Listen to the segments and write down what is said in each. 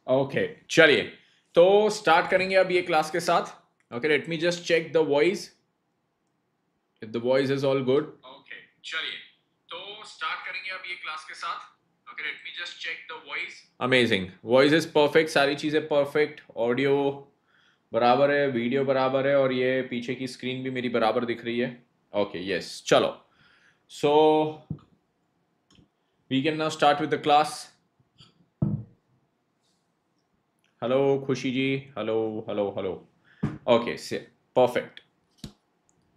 Okay चलिए, तो start करेंगे अब ये क्लास के साथ। Okay, let me just check the voice, if the voice is all good. Okay चलिए, तो स्टार्ट करेंगे अब ये क्लास के साथ। Okay, let me just check the voice. Amazing, voice is perfect, सारी चीजें परफेक्ट, ऑडियो बराबर है, वीडियो बराबर है, और ये पीछे की स्क्रीन भी मेरी बराबर दिख रही है। ओके यस, चलो, so we can now start with the class. Hello Khushi ji, hello hello hello. Okay so perfect.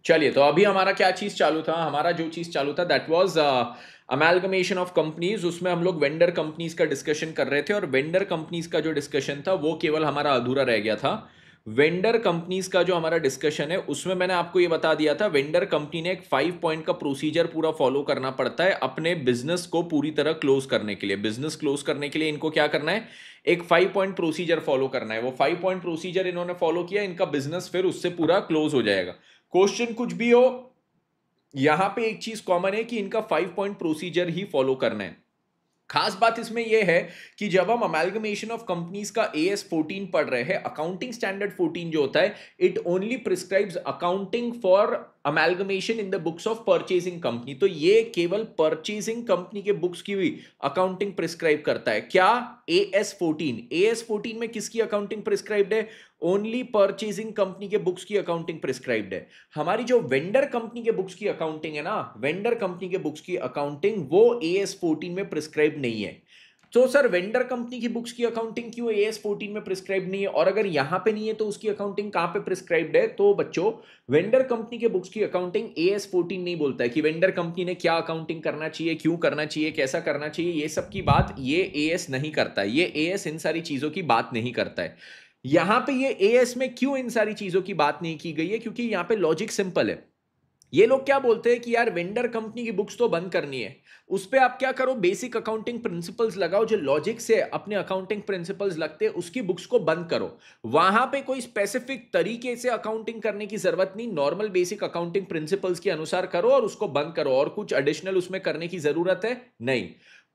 चलिए, तो अभी हमारा क्या चीज चालू था? हमारा जो चीज चालू था that was amalgamation of companies. उसमें हम लोग वेंडर कंपनीज का डिस्कशन कर रहे थे, और वेंडर कंपनीज का जो डिस्कशन था वो केवल हमारा अधूरा रह गया था। वेंडर कंपनीज का जो हमारा डिस्कशन है उसमें मैंने आपको ये बता दिया था, वेंडर कंपनी ने एक 5 पॉइंट का प्रोसीजर पूरा फॉलो करना पड़ता है अपने बिजनेस को पूरी तरह क्लोज करने के लिए। बिजनेस क्लोज करने के लिए इनको क्या करना है? एक 5 पॉइंट प्रोसीजर फॉलो करना है। वो 5 पॉइंट प्रोसीजर इन्होंने फॉलो किया, इनका बिजनेस फिर उससे पूरा क्लोज हो जाएगा। क्वेश्चन कुछ भी हो, यहां पे एक चीज कॉमन है कि इनका 5 पॉइंट प्रोसीजर ही फॉलो करना है। खास बात इसमें यह है कि जब हम अमेलगमेशन ऑफ कंपनीज का AS 14 पढ़ रहे हैं, अकाउंटिंग स्टैंडर्ड 14 जो होता है, it only prescribes accounting for amalgamation in the books of purchasing company. तो ये केवल परचेजिंग कंपनी के बुक्स की हुई अकाउंटिंग प्रिस्क्राइब करता है। क्या? AS 14 में किसकी अकाउंटिंग प्रिस्क्राइब्ड है? ओनली परचेजिंग कंपनी के बुक्स की अकाउंटिंग प्रिस्क्राइब्ड है। हमारी जो वेंडर कंपनी के बुक्स की अकाउंटिंग है ना, वेंडर कंपनी के बुक्स की अकाउंटिंग वो AS 14 में प्रिस्क्राइब नहीं है। तो सर, वेंडर कंपनी की बुक्स की अकाउंटिंग क्यों AS 14 में प्रिस्क्राइब नहीं है? और अगर यहां पे नहीं है तो उसकी अकाउंटिंग कहां पे प्रिस्क्राइब्ड है? तो बच्चों, वेंडर कंपनी के बुक्स की अकाउंटिंग AS 14 नहीं बोलता है कि वेंडर कंपनी ने क्या अकाउंटिंग करना चाहिए, क्यों करना चाहिए, कैसा करना चाहिए, ये सब की बात ये AS नहीं करता है। ये AS इन सारी चीजों की बात नहीं करता है। यहां पे ये AS में क्यों इन सारी चीजों की बात नहीं की गई है? क्योंकि यहां पे लॉजिक सिंपल है। ये लोग क्या बोलते हैं कि यार वेंडर कंपनी की बुक्स तो बंद करनी है, उस पे आप क्या करो, बेसिक अकाउंटिंग प्रिंसिपल्स लगाओ, जो लॉजिक से अपने अकाउंटिंग प्रिंसिपल्स लगते हैं उसकी बुक्स को बंद करो। वहां पे कोई स्पेसिफिक तरीके से अकाउंटिंग करने की जरूरत नहीं, नॉर्मल बेसिक अकाउंटिंग प्रिंसिपल्स के अनुसार करो और उसको बंद करो, और कुछ एडिशनल उसमें करने की जरूरत है नहीं।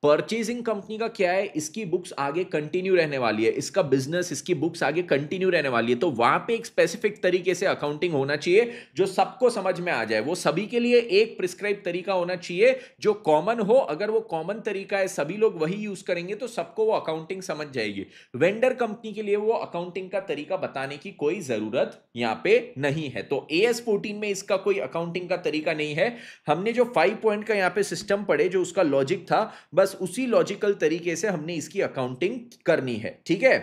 परचेजिंग कंपनी का क्या है, इसकी बुक्स आगे कंटिन्यू रहने वाली है, इसका बिजनेस, इसकी बुक्स आगे कंटिन्यू रहने वाली है, तो वहां पे एक स्पेसिफिक तरीके से अकाउंटिंग होना चाहिए जो सबको समझ में आ जाए। वो सभी के लिए एक प्रिस्क्राइब तरीका होना चाहिए जो कॉमन हो। अगर वो कॉमन तरीका है, सभी लोग वही यूज करेंगे, तो सबको वो अकाउंटिंग समझ जाएगी। वेंडर कंपनी के लिए वो अकाउंटिंग का तरीका बताने की कोई जरूरत यहां पे नहीं है। तो AS 14 में इसका कोई अकाउंटिंग का तरीका नहीं है। हमने जो 5 पॉइंट का यहां पे सिस्टम पढ़े, जो उसका लॉजिक था, बस उसी लॉजिकल तरीके से हमने इसकी अकाउंटिंग करनी है। ठीक है?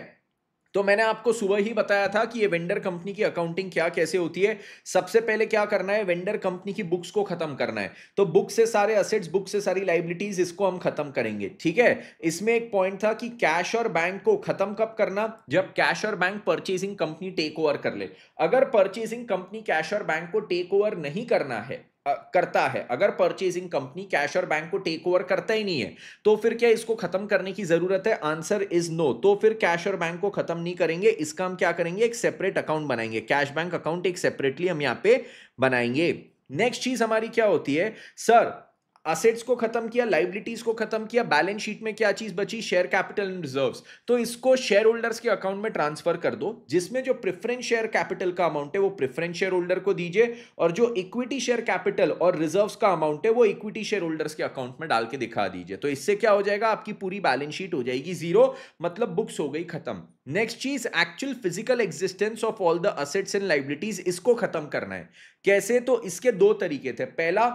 तो मैंने आपको सुबह ही बताया था कि ये वेंडर कंपनी की अकाउंटिंग क्या कैसे होती है। सबसे पहले क्या करना है, वेंडर कंपनी की बुक्स को खत्म करना है। तो बुक से सारे असेट्स, बुक से सारी लाइबिलिटीज, इसको हम खत्म करेंगे। ठीक है? इसमें एक पॉइंट था कि कैश और बैंक को खत्म कब करना? जब कैश और bank purchasing company take over कर ले। अगर परचेजिंग कंपनी कैश और बैंक को टेक ओवर नहीं करना है, करता है, अगर परचेजिंग कंपनी कैश और बैंक को टेक ओवर करता ही नहीं है, तो फिर क्या इसको खत्म करने की जरूरत है? Answer is no. तो फिर कैश और बैंक को खत्म नहीं करेंगे, इसका हम क्या करेंगे, एक सेपरेट अकाउंट बनाएंगे। कैश बैंक अकाउंट एक सेपरेटली हम यहां पे बनाएंगे। नेक्स्ट चीज हमारी क्या होती है? सर, असेट्स को खत्म किया, लाइबिलिटीज को खत्म किया, बैलेंस शीट में क्या चीज बची? Share capital and reserves. तो इसको शेयर होल्डर्स के अकाउंट में ट्रांसफर कर दो, जिसमें जो प्रेफरेंस शेयर कैपिटल का अमाउंट है वो प्रेफरेंस शेयर होल्डर को दीजिए, और जो इक्विटी शेयर कैपिटल और रिजर्व्स का अमाउंट है वो इक्विटी शेयर होल्डर्स के अकाउंट में डाल के दिखा दीजिए। तो इससे क्या हो जाएगा, आपकी पूरी बैलेंस शीट हो जाएगी जीरो, मतलब बुक्स हो गई खत्म। नेक्स्ट चीज, actual physical existence of all the assets and liabilities, इसको खत्म करना है। कैसे? तो इसके दो तरीके थे। पहला,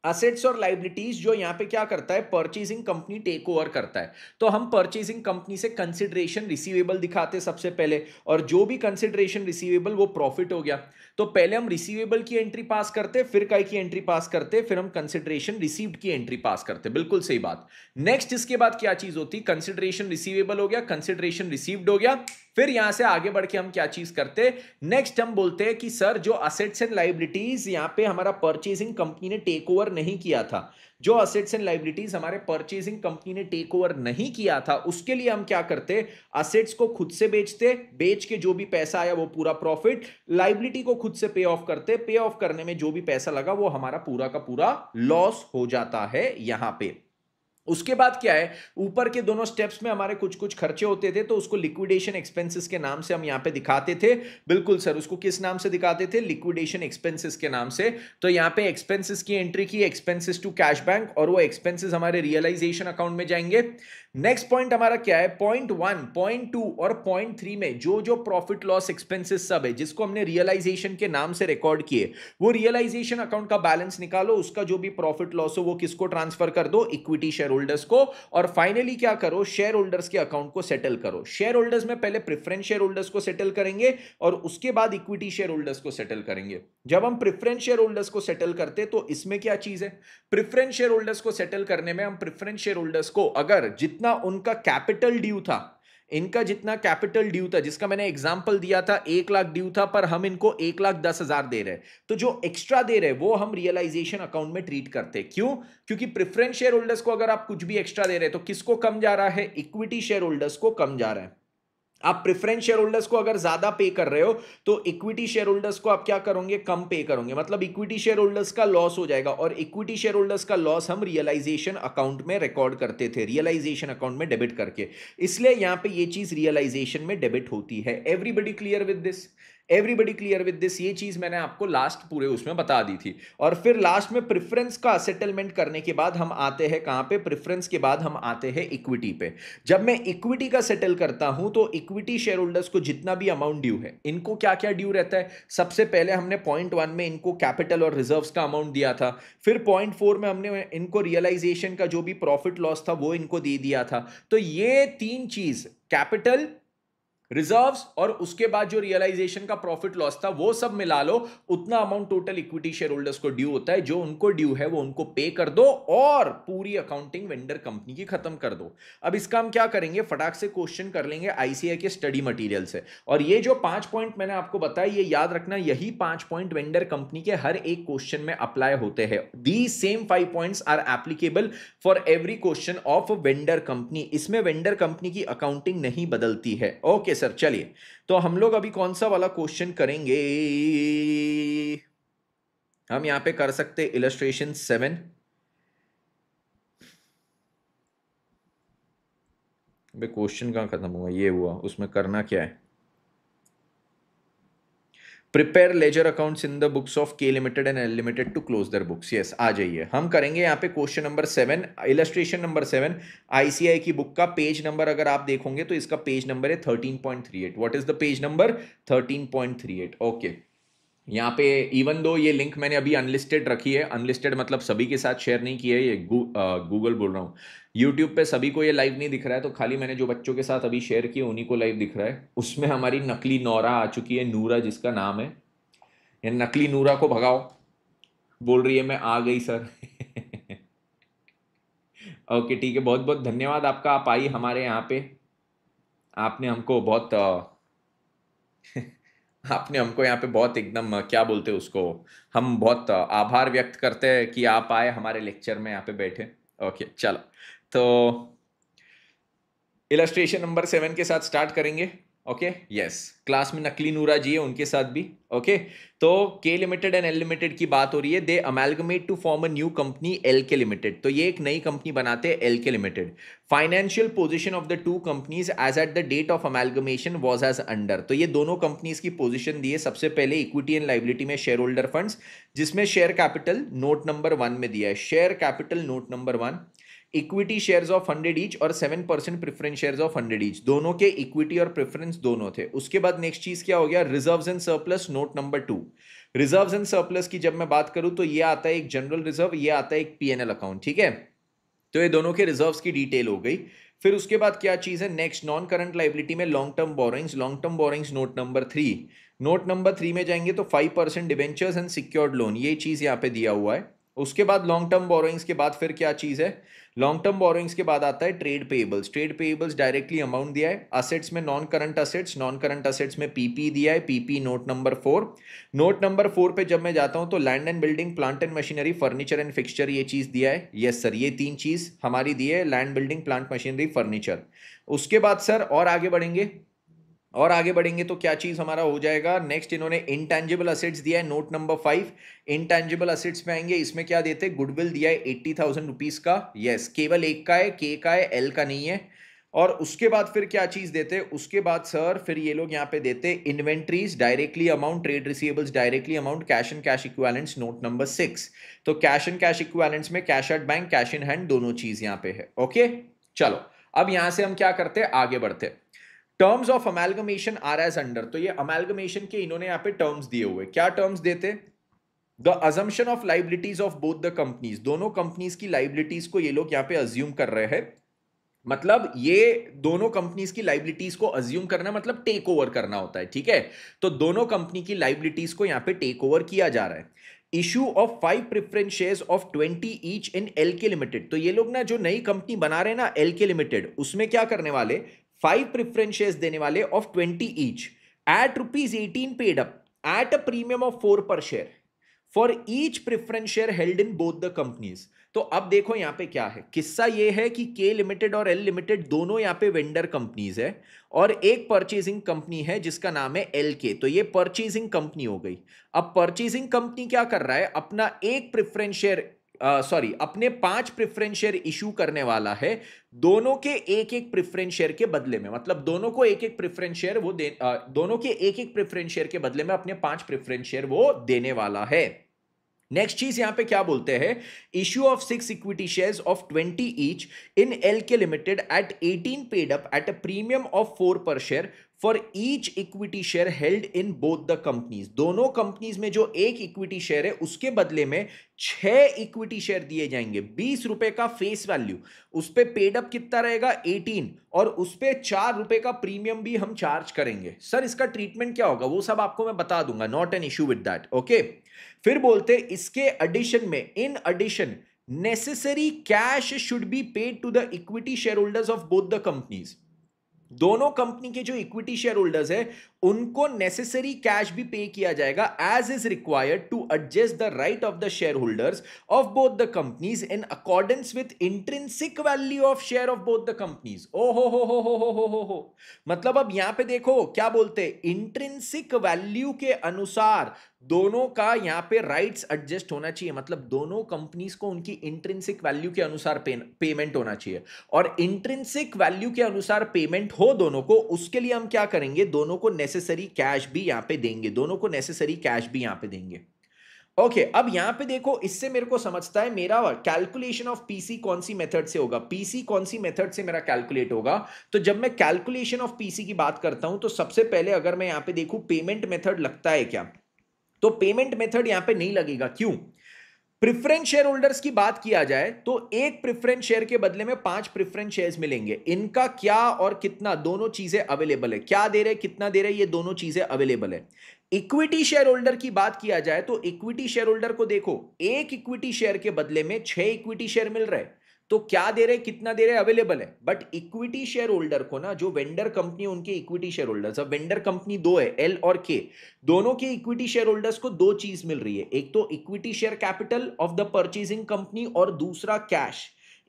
असेट्स और लाइबिलिटीज जो यहां पे क्या करता है, परचेजिंग कंपनी टेक ओवर करता है। तो हम परचेजिंग कंपनी से कंसिडरेशन रिसीवेबल दिखाते सबसे पहले, और जो भी कंसिडरेशन रिसीवेबल वो प्रॉफिट हो गया। तो पहले हम रिसीवेबल की एंट्री पास करते, फिर काय की एंट्री पास करते, फिर हम कंसिडरेशन रिसीव्ड की एंट्री पास करते। बिल्कुल सही बात। नेक्स्ट इसके बाद क्या चीज होती? कंसिडरेशन रिसीवेबल हो गया, कंसिडरेशन रिसीव्ड हो गया, फिर यहां से आगे बढ़ के हम क्या चीज करते? नेक्स्ट हम बोलते हैं कि सर, जो असेट्स एंड लाइबिलिटीज यहां पे हमारा परचेजिंग कंपनी ने टेक ओवर नहीं किया था, जो असेट्स एंड लाइबिलिटीज हमारे परचेजिंग कंपनी ने टेक ओवर नहीं किया था, उसके लिए हम क्या करते? असेट्स को खुद से बेचते, बेच के जो भी पैसा आया वो पूरा प्रॉफिट, लाइबिलिटी को खुद से पे ऑफ करते, पे ऑफ करने में जो भी पैसा लगा वो हमारा पूरा का पूरा लॉस हो जाता है यहां पे। उसके बाद क्या है, ऊपर के दोनों स्टेप्स में हमारे कुछ कुछ खर्चे होते थे, तो उसको लिक्विडेशन एक्सपेंसेस के नाम से हम यहां पे दिखाते थे। बिल्कुल सर, उसको किस नाम से दिखाते थे? लिक्विडेशन एक्सपेंसेस के नाम से। तो यहां पे एक्सपेंसेस की एंट्री की, एक्सपेंसेस टू कैश बैंक, और वो एक्सपेंसेस हमारे रियलाइजेशन अकाउंट में जाएंगे। नेक्स्ट पॉइंट हमारा क्या है? पॉइंट 1, पॉइंट 2 और पॉइंट 3 में जो जो प्रॉफिट लॉस एक्सपेंसेस सब है, जिसको हमने रियलाइजेशन के नाम से रिकॉर्ड किए, वो रियलाइजेशन अकाउंट का बैलेंस निकालो, उसका जो भी प्रॉफिट लॉस हो वो किसको ट्रांसफर कर दो? इक्विटी शेयर होल्डर्स को। और फाइनली क्या करो? शेयर होल्डर्स के अकाउंट को सेटल करो। शेयर होल्डर्स में पहले प्रेफरेंस शेयर होल्डर्स को सेटल करेंगे और उसके बाद इक्विटी शेयर होल्डर्स को सेटल करेंगे। जब हम प्रेफरेंस शेयर होल्डर्स को सेटल करते तो इसमें क्या चीज है? प्रेफरेंस शेयर होल्डर्स को सेटल करने में हम प्रेफरेंस शेयर होल्डर्स को, अगर जितना उनका कैपिटल ड्यू था, इनका जितना कैपिटल ड्यू था, जिसका मैंने एग्जांपल दिया था 1 लाख ड्यू था, पर हम इनको 1,10,000 दे रहे हैं, तो जो एक्स्ट्रा दे रहे हैं वो हम रियलाइजेशन अकाउंट में ट्रीट करते हैं। क्यों? क्योंकि प्रेफरेंस शेयर होल्डर्स को अगर आप कुछ भी एक्स्ट्रा दे रहे हैं तो किसको कम जा रहा है? इक्विटी शेयर होल्डर्स को कम जा रहा है। आप प्रेफरेंस शेयर होल्डर्स को अगर ज्यादा पे कर रहे हो तो इक्विटी शेयर होल्डर्स को आप क्या करोगे? कम पे करोगे, मतलब इक्विटी शेयर होल्डर्स का लॉस हो जाएगा, और इक्विटी शेयर होल्डर्स का लॉस हम रियलाइजेशन अकाउंट में रिकॉर्ड करते थे, रियलाइजेशन अकाउंट में डेबिट करके। इसलिए यहां पे ये चीज रियलाइजेशन में डेबिट होती है। Everybody clear with this? Everybody clear with this? ये चीज मैंने आपको लास्ट पूरे उसमें बता दी थी। और फिर लास्ट में प्रेफरेंस का सेटलमेंट करने के बाद हम आते हैं कहां पे? प्रेफरेंस के बाद हम आते हैं इक्विटी पे। जब मैं इक्विटी का सेटल करता हूं तो इक्विटी शेयर होल्डर्स को जितना भी अमाउंट ड्यू है, इनको क्या क्या ड्यू रहता है? सबसे पहले हमने पॉइंट 1 में इनको कैपिटल और रिजर्व्स का अमाउंट दिया था। फिर पॉइंट 4 में हमने इनको रियलाइजेशन का जो भी प्रॉफिट लॉस था वो इनको दे दिया था। तो ये तीन चीज, कैपिटल, रिजर्व्स और उसके बाद जो रियलाइजेशन का प्रॉफिट लॉस था, वो सब मिला लो, उतना amount total equity share holders को ड्यू होता है। जो उनको ड्यू है वो उनको पे कर दो और पूरी अकाउंटिंग वेंडर कंपनी की खत्म कर दो। अब इसका हम क्या करेंगे? फटाक से क्वेश्चन कर लेंगे आईसीआई के स्टडी मटेरियल से। और ये जो 5 पॉइंट मैंने आपको बताया, ये याद रखना, यही 5 पॉइंट वेंडर कंपनी के हर एक क्वेश्चन में अप्लाई होते हैं। The same 5 points are applicable for every question of vendor company. इसमें वेंडर कंपनी की अकाउंटिंग नहीं बदलती है। ओके सर, चलिए तो हम लोग अभी कौन सा वाला क्वेश्चन करेंगे? हम यहां पे कर सकते इलस्ट्रेशन 7। क्वेश्चन कहां खत्म हुआ? ये हुआ, उसमें करना क्या है? Prepare ledger accounts in the books of K limited and L limited to close their books. Yes, आ जाइए, हम करेंगे यहाँ पे question number 7, illustration number 7। ICI की बुक का पेज नंबर अगर आप देखोगे तो इसका पेज नंबर है 13.38। What is the page number? 13.38। Okay, यहाँ पे इवन दो ये लिंक मैंने अभी अनलिस्टेड रखी है, अनलिस्टेड मतलब सभी के साथ शेयर नहीं किया है, ये गूगल बोल रहा हूँ, यूट्यूब पे सभी को ये लाइव नहीं दिख रहा है, तो खाली मैंने जो बच्चों के साथ अभी शेयर किए उन्हीं को लाइव दिख रहा है। उसमें हमारी नकली नौरा आ चुकी है, नूरा जिसका नाम है। ये नकली नूरा को भगाओ, बोल रही है मैं आ गई सर। ओके ठीक है, बहुत बहुत धन्यवाद आपका, आप आई हमारे यहाँ पे। आपने हमको बहुत आपने हमको यहाँ पे बहुत एकदम क्या बोलते हैं उसको, हम बहुत आभार व्यक्त करते हैं कि आप आए हमारे लेक्चर में यहाँ पे बैठे। ओके चलो, तो इलस्ट्रेशन नंबर 7 के साथ स्टार्ट करेंगे। ओके यस, क्लास में नकली नूरा जी है, उनके साथ भी। ओके, तो के लिमिटेड एंड एल लिमिटेड की बात हो रही है। They amalgamate to form a new company L K limited. तो ये एक नई कंपनी बनाते हैं L K limited. Financial position of the two companies as at the date of amalgamation was as under. तो ये दोनों कंपनीज की पोजीशन दी है। सबसे पहले इक्विटी एंड लाइबिलिटी में शेयर होल्डर फंड्स, जिसमें शेयर कैपिटल नोट नंबर 1 में दिया है, share capital note number 1, equity shares of 100 each और 7% प्रेफरेंस शेयर्स ऑफ 100 ईच, दोनों के इक्विटी और प्रेफरेंस दोनों थे। उसके बाद नेक्स्ट चीज क्या हो गया? Reserves and surplus note number 2। Reserves and surplus की जब मैं बात करूं तो ये आता है एक जनरल रिजर्व, ये आता है एक पीएनएल अकाउंट, ठीक है। तो ये दोनों के रिजर्व्स की डिटेल हो गई। फिर उसके बाद क्या चीज है? नेक्स्ट नॉन करंट लाइबिलिटी में long term borrowings, long term borrowings note number 3। Note number 3 में जाएंगे तो 5% डिवेंचर्स एंड सिक्योर्ड लोन, ये चीज यहाँ पे दिया हुआ है। उसके बाद लॉन्ग टर्म बोरोइंग्स के बाद फिर क्या चीज है? लॉन्ग टर्म बोरोइंग्स के बाद आता है trade payables. Trade payables directly amount दिया है। असेट्स में non current assets, non current assets में पीपी दिया है, PP note number 4। Note number 4 पे जब मैं जाता हूं तो land and building, plant and machinery, furniture and fixture, ये चीज दिया है। यस सर, ये 3 चीज हमारी दी है, land, building, plant, machinery, furniture. उसके बाद सर और आगे बढ़ेंगे, और आगे बढ़ेंगे तो क्या चीज हमारा हो जाएगा, नेक्स्ट इन्होंने इंटेंजिबल असेट्स दिया है नोट नंबर 5। इंटेंजिबल असेट्स में आएंगे, इसमें क्या देते, गुडविल दिया है 80,000 रुपीज का, यस केवल एक का है, के का है, एल का नहीं है। और उसके बाद फिर क्या चीज देते, उसके बाद सर फिर ये लोग यहाँ पे देते inventories directly amount, trade receivables directly amount, cash and cash equivalents note number 6। तो कैश एंड कैश इक्विवेलेंट्स में cash at bank, cash in hand दोनों चीज यहाँ पे है। ओके चलो, अब यहां से हम क्या करते हैं, आगे बढ़ते हैं। Terms of amalgamation are as under, तो ये अमेलगमेशन के इन्होंने यहां पे टर्म्स दिए हुए, क्या टर्म्स देते, the assumption of liabilities of both the companies, दोनों कंपनीज की लाइबिलिटीज को ये लोग यहां पे अज्यूम कर रहे हैं। मतलब ये दोनों कंपनीज की लाइबिलिटीज को अज्यूम करना मतलब टेक ओवर करना होता है, ठीक है। तो दोनों कंपनी की लाइबिलिटीज को यहां पे टेक ओवर किया जा रहा है। Issue of 5 preference shares of 20 each in LK limited, तो ये लोग ना जो नई कंपनी बना रहे हैं ना एलके लिमिटेड, उसमें क्या करने वाले, 5 प्रेफरेंस शेयर्स देने वाले of 20 each eight ₹18 paid up at a premium of 4 per share for each preference share held in both the companies. तो अब देखो यहां पे क्या है, किस्सा ये है कि के लिमिटेड और एल लिमिटेड दोनों यहां पे वेंडर कंपनीज है, और एक परचेजिंग कंपनी है जिसका नाम है एल के, तो ये परचेजिंग कंपनी हो गई। अब परचेजिंग कंपनी क्या कर रहा है, अपना एक प्रेफरेंस शेयर अपने 5 प्रेफरेंस शेयर इशू करने वाला है, दोनों के एक एक प्रेफरेंस शेयर के बदले में, मतलब दोनों को एक एक प्रेफरेंस शेयर वो दोनों के एक एक प्रेफरेंस शेयर के बदले में अपने 5 प्रेफरेंस शेयर वो देने वाला है। नेक्स्ट चीज यहां पे क्या बोलते हैं, issue of 6 equity shares of 20 each in LK limited at 18 paid up at a premium of 4 per share for each equity share held in both the companies, दोनों कंपनीज में जो एक इक्विटी शेयर है उसके बदले में 6 इक्विटी शेयर दिए जाएंगे, ₹20 का फेस वैल्यू, उस पे पेड अप कितना रहेगा 18, और उस पे ₹4 का प्रीमियम भी हम चार्ज करेंगे। सर इसका ट्रीटमेंट क्या होगा, वो सब आपको मैं बता दूंगा, not an issue with that, okay. फिर बोलते इसके एडिशन में, in addition necessary cash should be paid to the equity share holders of both the companies, दोनों कंपनी के जो इक्विटी शेयर होल्डर्स है उनको नेसेसरी कैश भी पे किया जाएगा as is required to adjust the right of the share holders of both the companies in accordance with intrinsic value of share of both the companies. ओ हो, मतलब अब यहां पे देखो क्या बोलते हैं, इंट्रिंसिक वैल्यू के अनुसार दोनों का यहां पे राइट्स एडजस्ट होना चाहिए, मतलब दोनों कंपनीज को उनकी इंट्रिंसिक वैल्यू के अनुसार पेमेंट होना चाहिए, और इंट्रिंसिक वैल्यू के अनुसार पेमेंट हो दोनों को, उसके लिए हम क्या करेंगे, दोनों को नेसेसरी कैश भी यहां पे देंगे, दोनों को नेसेसरी कैश भी यहां पे देंगे। ओके अब यहां पे देखो, इससे मेरे को समझता है मेरा कैलकुलेशन ऑफ पीसी कौन सी मेथड से होगा, पीसी कौन सी मेथड से मेरा कैलकुलेट होगा। तो जब मैं कैलकुलेशन ऑफ पीसी की बात करता हूं तो सबसे पहले अगर मैं यहां पे देखूं पेमेंट मेथड लगता है क्या, तो पेमेंट मेथड यहां पे नहीं लगेगा, क्यों, प्रेफरेंस शेयर होल्डर्स की बात किया जाए तो एक प्रेफरेंस शेयर के बदले में 5 प्रेफरेंस शेयर्स मिलेंगे, इनका क्या और कितना दोनों चीजें अवेलेबल है, क्या दे रहे कितना दे रहे ये दोनों चीजें अवेलेबल है। इक्विटी शेयर होल्डर की बात किया जाए तो इक्विटी शेयर होल्डर को देखो, एक इक्विटी शेयर के बदले में 6 इक्विटी शेयर मिल रहे हैं, तो क्या दे रहे कितना दे रहे अवेलेबल है। बट इक्विटी शेयर होल्डर को ना, जो वेंडर कंपनी उनके इक्विटी शेयर होल्डर्स, अब वेंडर कंपनी दो है एल और के, दोनों के इक्विटी शेयर होल्डर्स को दो चीज मिल रही है, एक तो equity share capital of the purchasing company और दूसरा कैश।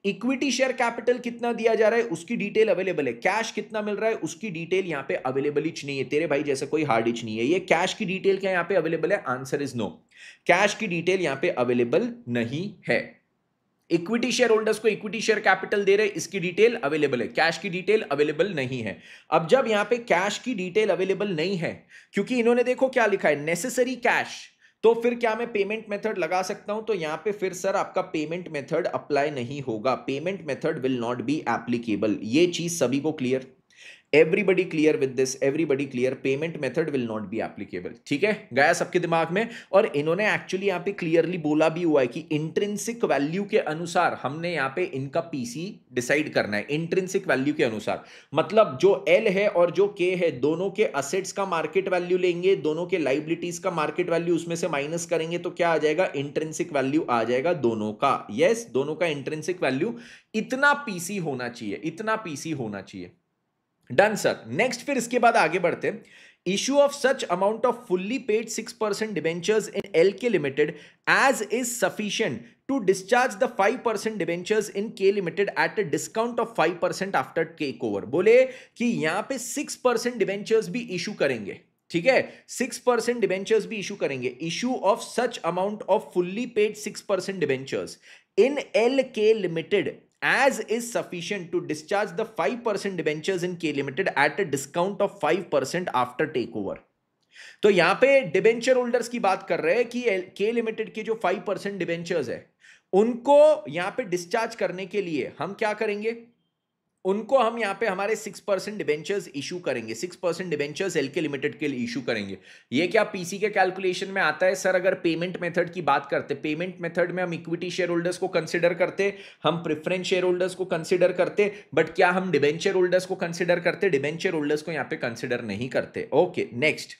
इक्विटी शेयर कैपिटल कितना दिया जा रहा है उसकी डिटेल अवेलेबल है, कैश कितना मिल रहा है उसकी डिटेल यहां पे अवेलेबल ही नहीं है, तेरे भाई जैसे कोई हार्ड इच नहीं है, ये कैश की डिटेल क्या यहां पे अवेलेबल है, आंसर इज नो, कैश की डिटेल यहां पे अवेलेबल नहीं है। इक्विटी शेयर होल्डर्स को इक्विटी शेयर कैपिटल दे रहे, इसकी डिटेल अवेलेबल है, कैश की डिटेल अवेलेबल नहीं है। अब जब यहां पे कैश की डिटेल अवेलेबल नहीं है, क्योंकि इन्होंने देखो क्या लिखा है, नेसेसरी कैश, तो फिर क्या मैं पेमेंट मेथड लगा सकता हूं, तो यहां पे फिर सर आपका पेमेंट मेथड अप्लाई नहीं होगा, payment method will not be applicable, ये चीज सभी को clear, everybody clear with this, everybody clear, payment method will not be applicable, ठीक है, गया सबके दिमाग में। और इन्होंने एक्चुअली यहां पे क्लियरली बोला भी हुआ है कि इंट्रिंसिक वैल्यू के अनुसार हमने यहां पे इनका पीसी डिसाइड करना है, इंट्रिंसिक वैल्यू के अनुसार, मतलब जो एल है और जो के है दोनों के असेट्स का मार्केट वैल्यू लेंगे, दोनों के लाइबिलिटीज का मार्केट वैल्यू उसमें से माइनस करेंगे, तो क्या आ जाएगा, इंट्रिंसिक वैल्यू आ जाएगा दोनों का, यस दोनों का इंट्रिंसिक वैल्यू इतना पीसी होना चाहिए, इतना पीसी होना चाहिए, डन सर। नेक्स्ट फिर इसके बाद आगे बढ़ते, issue of such amount of fully paid 6% debentures in LK limited as is sufficient to discharge the 5% debentures in K Limited at a discount of 5% after takeover। बोले कि यहां पे 6% डिबेंचर्स भी इशू करेंगे, ठीक है, 6% डिबेंचर्स भी इशू करेंगे, issue of such amount of fully paid 6% debentures in LK Limited as is sufficient to discharge the 5% debentures in K Limited at a discount of 5% after takeover। तो यहां पे debenture holders की बात कर रहे हैं कि के लिमिटेड के जो 5% डिबेंचर्स है उनको यहां पे डिस्चार्ज करने के लिए हम क्या करेंगे, उनको हम यहां पे हमारे 6% डिबेंचर्स इशू करेंगे, 6% डिबेंचर्स एलके लिमिटेड के लिए इशू करेंगे। ये क्या पीसी के कैलकुलेशन में आता है सर? अगर पेमेंट मेथड की बात करते, पेमेंट मेथड में हम इक्विटी शेयर होल्डर्स को कंसिडर करते, हम प्रेफरेंस शेयर होल्डर्स को कंसिडर करते, बट क्या हम डिबेंचर होल्डर्स को कंसिडर करते? डिबेंचर होल्डर्स को यहां पे कंसिडर नहीं करते। Okay, next,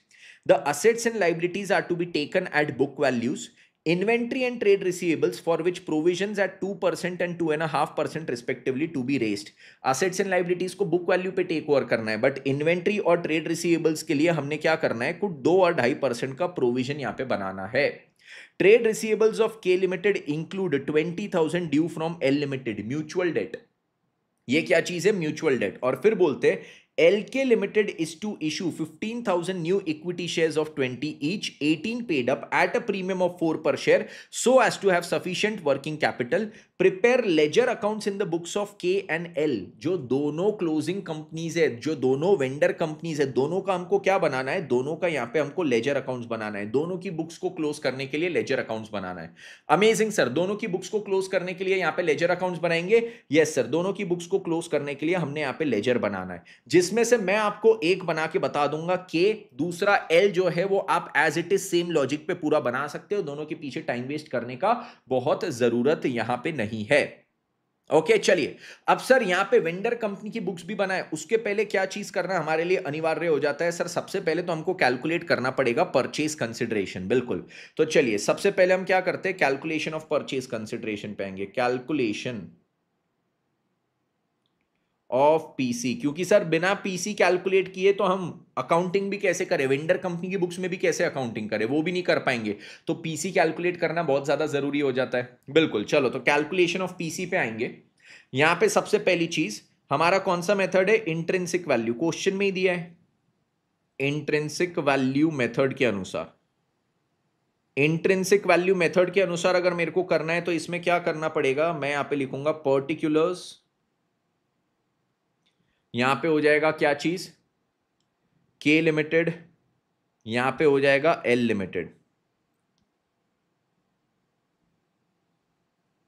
the assets and liabilities are to be taken at book values, inventory and trade receivables for which provisions at 2% and 2.5% respectively to be raised। assets and liabilities को book value पे take over करना है, but inventory और trade receivables के लिए हमने क्या करना है, कुछ 2 और 2.5% का प्रोविजन यहां पे बनाना है। Trade receivables of K limited include 20,000 due from L limited mutual date. ये क्या चीज है? Mutual date. और फिर बोलते LK Limited is to issue 15,000 new equity shares of 20 each, 18 paid up at a premium of 4 per share, so as to have sufficient working capital। Prepare ledger accounts in the books of K and L। जो दोनों closing companies है, जो दोनों vendor companies है, दोनों का हमको क्या बनाना है? दोनों का यहाँ पे हमको लेजर अकाउंट्स बनाना है, दोनों की बुक्स को क्लोज करने के लिए लेजर अकाउंट्स बनाना है। अमेजिंग सर, दोनों की बुक्स को क्लोज करने के लिए यहाँ पे लेजर अकाउंट्स बनाएंगे? यस सर, दोनों की बुक्स को क्लोज करने के लिए हमने यहाँ पे लेजर बनाना है, जिसमें से मैं आपको एक बना के बता दूंगा के, दूसरा एल जो है वो आप as it is same logic पे पूरा बना सकते हो, दोनों के पीछे टाइम वेस्ट करने का बहुत जरूरत यहां पे नहीं है। ओके चलिए, अब सर यहां पे वेंडर कंपनी की बुक्स भी बनाए, उसके पहले क्या चीज करना हमारे लिए अनिवार्य हो जाता है सर? सबसे पहले तो हमको कैलकुलेट करना पड़ेगा परचेज कंसिडरेशन। बिल्कुल, तो चलिए सबसे पहले हम क्या करते हैं, कैलकुलेशन ऑफ परचेज कंसिडरेशन पे आएंगे, कैलकुलेशन ऑफ पीसी। क्योंकि सर बिना पीसी कैलकुलेट किए तो हम अकाउंटिंग भी कैसे करें, वेंडर कंपनी की बुक्स में भी कैसे अकाउंटिंग करें, वो भी नहीं कर पाएंगे, तो पीसी कैलकुलेट करना बहुत ज्यादा जरूरी हो जाता है। बिल्कुल, चलो तो कैलकुलेशन ऑफ पीसी पे आएंगे। यहां पे सबसे पहली चीज हमारा कौन सा मेथड है? इंट्रिंसिक वैल्यू, क्वेश्चन में ही दिया है, इंट्रिंसिक वैल्यू मेथड के अनुसार। इंट्रिंसिक वैल्यू मेथड के अनुसार अगर मेरे को करना है तो इसमें क्या करना पड़ेगा, मैं यहां पे लिखूंगा पर्टिकुलर्स, यहां पे हो जाएगा क्या चीज, के लिमिटेड, यहां पे हो जाएगा एल लिमिटेड,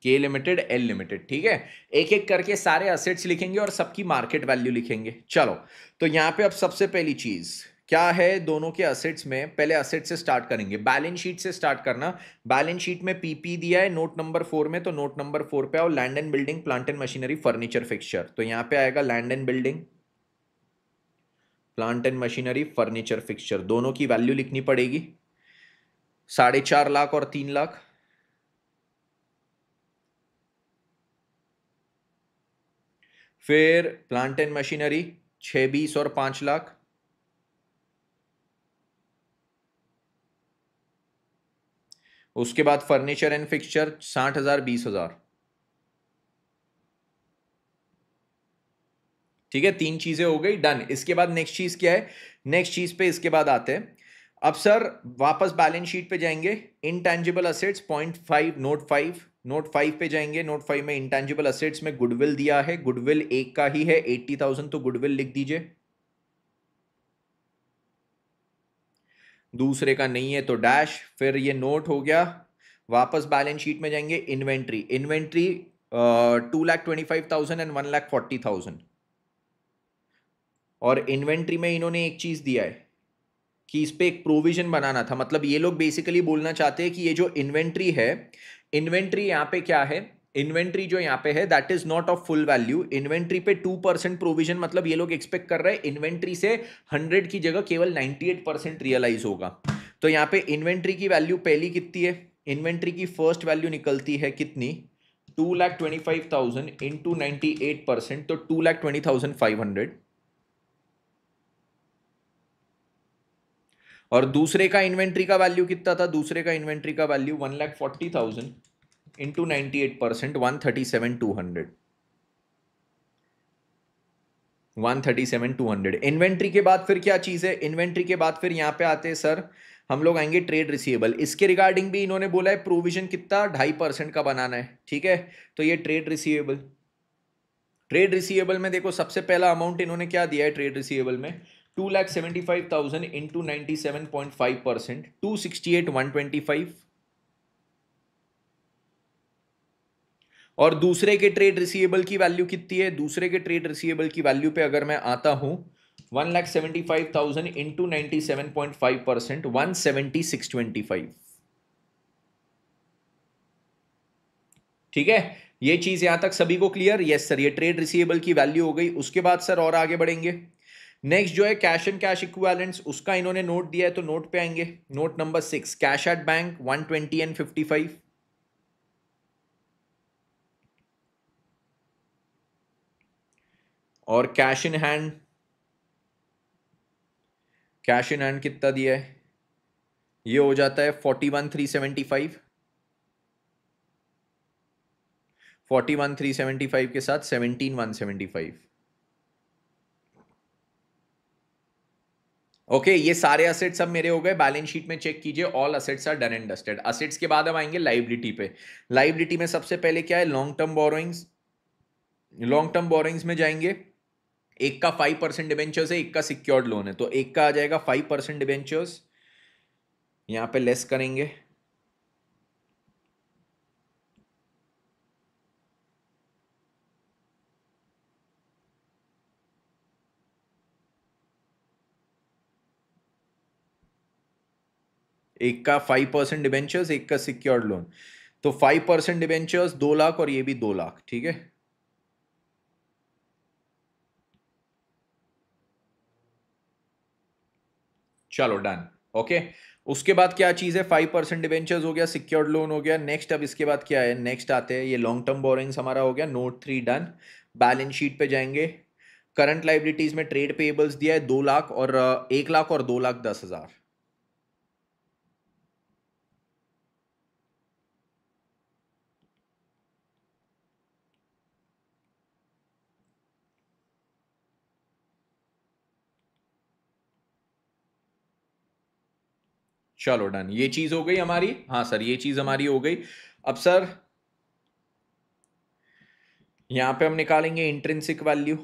के लिमिटेड एल लिमिटेड, ठीक है। एक एक करके सारे असेट्स लिखेंगे और सबकी मार्केट वैल्यू लिखेंगे। चलो तो यहां पे अब सबसे पहली चीज क्या है, दोनों के असेट्स में पहले असेट से स्टार्ट करेंगे, बैलेंस शीट से स्टार्ट करना। बैलेंस शीट में पीपी दिया है नोट नंबर 4 में, तो नोट नंबर 4 पे आओ, land and building, plant and machinery, furniture, fixture. तो यहां पे आएगा land and building, plant and machinery, furniture, fixture, दोनों की वैल्यू लिखनी पड़ेगी, 4.5 लाख और 3 लाख। फिर प्लांट एंड मशीनरी 6, 20 और 5 लाख। उसके बाद फर्नीचर एंड फिक्सचर 60,000, 20,000। ठीक है, 3 चीजें हो गई, डन। इसके बाद नेक्स्ट चीज क्या है, नेक्स्ट चीज पे इसके बाद आते हैं। अब सर वापस बैलेंस शीट पे जाएंगे, इंटेंजिबल असेट्स 0.5, नोट 5, नोट 5 पे जाएंगे। नोट 5 में इंटेंजिबल असेट्स में गुडविल दिया है, गुडविल एक का ही है 80,000, तो गुडविल लिख दीजिए, दूसरे का नहीं है तो डैश। फिर ये नोट हो गया। वापस बैलेंस शीट में जाएंगे, इन्वेंट्री, इन्वेंट्री 2,25,000 एंड 1,40,000। और इन्वेंट्री में इन्होंने एक चीज दिया है कि इस पे एक प्रोविजन बनाना था, मतलब ये लोग बेसिकली बोलना चाहते हैं कि ये जो इन्वेंट्री है, इन्वेंट्री यहाँ पे क्या है, इन्वेंट्री जो यहाँ पे है that is not of full value. Inventory पे 2% प्रोविजन, मतलब ये लोग एक्सपेक्ट कर रहे हैं इन्वेंट्री से 100 की जगह केवल 98% रियलाइज होगा। तो यहाँ पे इन्वेंट्री की वैल्यू पहली कितनी है, इन्वेंट्री की फर्स्ट वैल्यू निकलती है कितनी, 2,25,000 इंटू 98%, तो 2,20,500। और दूसरे का इन्वेंट्री का वैल्यू कितना था, दूसरे का इन्वेंट्री का वैल्यू 1,40,000। इंटू 98%, 137,200। 137,200। इन्वेंट्री के बाद फिर क्या चीज है? इन्वेंट्री के बाद फिर यहां पे आते हैं सर, हम लोग आएंगे ट्रेड रिसीवेबल। इसके रिगार्डिंग भी इन्होंने बोला है प्रोविजन कितना, 2.5% का बनाना है, ठीक है। तो ये ट्रेड रिसीवेबल, ट्रेड रिसीवेबल में देखो सबसे पहला अमाउंट इन्होंने क्या दिया है ट्रेड रिसीवेबल में, 2,75,000 इंटू 97.5%, 268,125। और दूसरे के ट्रेड रिसीवेबल की वैल्यू कितनी है? दूसरे के ट्रेड रिसीवेबल की वैल्यू पे अगर मैं आता हूं, 1,75,000 इंटू 97.5%, 170,625। ठीक है, ये चीज यहां तक सभी को क्लियर? यस सर, ये ट्रेड रिसीवेबल की वैल्यू हो गई। उसके बाद सर और आगे बढ़ेंगे, नेक्स्ट जो है कैश एंड कैश इक्विवेलेंट्स, उसका इन्होंने नोट दिया है तो नोट पे आएंगे। Note number 6, cash at bank 120 and 55, और cash in hand, cash in hand कितना दिया है? ये हो जाता है 41,375। 41,375 के साथ 17,175। ओके, ये सारे असेट्स सब मेरे हो गए। बैलेंस शीट में चेक कीजिए, all assets are done and dusted. Assets के बाद हम आएंगे लाइबिलिटी पे। लाइबिलिटी में सबसे पहले क्या है? Long term borrowings. Long term borrowings में जाएंगे, एक का 5% डिबेंचर्स है, एक का सिक्योर्ड लोन है, तो एक का आ जाएगा 5% डिबेंचर्स, यहां पे लेस करेंगे। एक का 5% डिबेंचर्स, एक का सिक्योर्ड लोन, तो 5% डिबेंचर्स 2 लाख और ये भी 2 लाख, ठीक है। चलो डन, ओके। उसके बाद क्या चीज है? 5% डिबेंचर्स हो गया, सिक्योर्ड लोन हो गया। नेक्स्ट अब इसके बाद क्या है? नेक्स्ट आते हैं, ये लॉन्ग टर्म बोरोइंग्स हमारा हो गया, नोट 3 डन। बैलेंस शीट पे जाएंगे, करंट लाइबिलिटीज में ट्रेड पेएबल्स दिया है 2 लाख और 1 लाख और 2,10,000। चलो डन, ये चीज हो गई हमारी। हाँ सर, ये चीज हमारी हो गई। अब सर यहां पे हम निकालेंगे इंट्रिंसिक वैल्यू।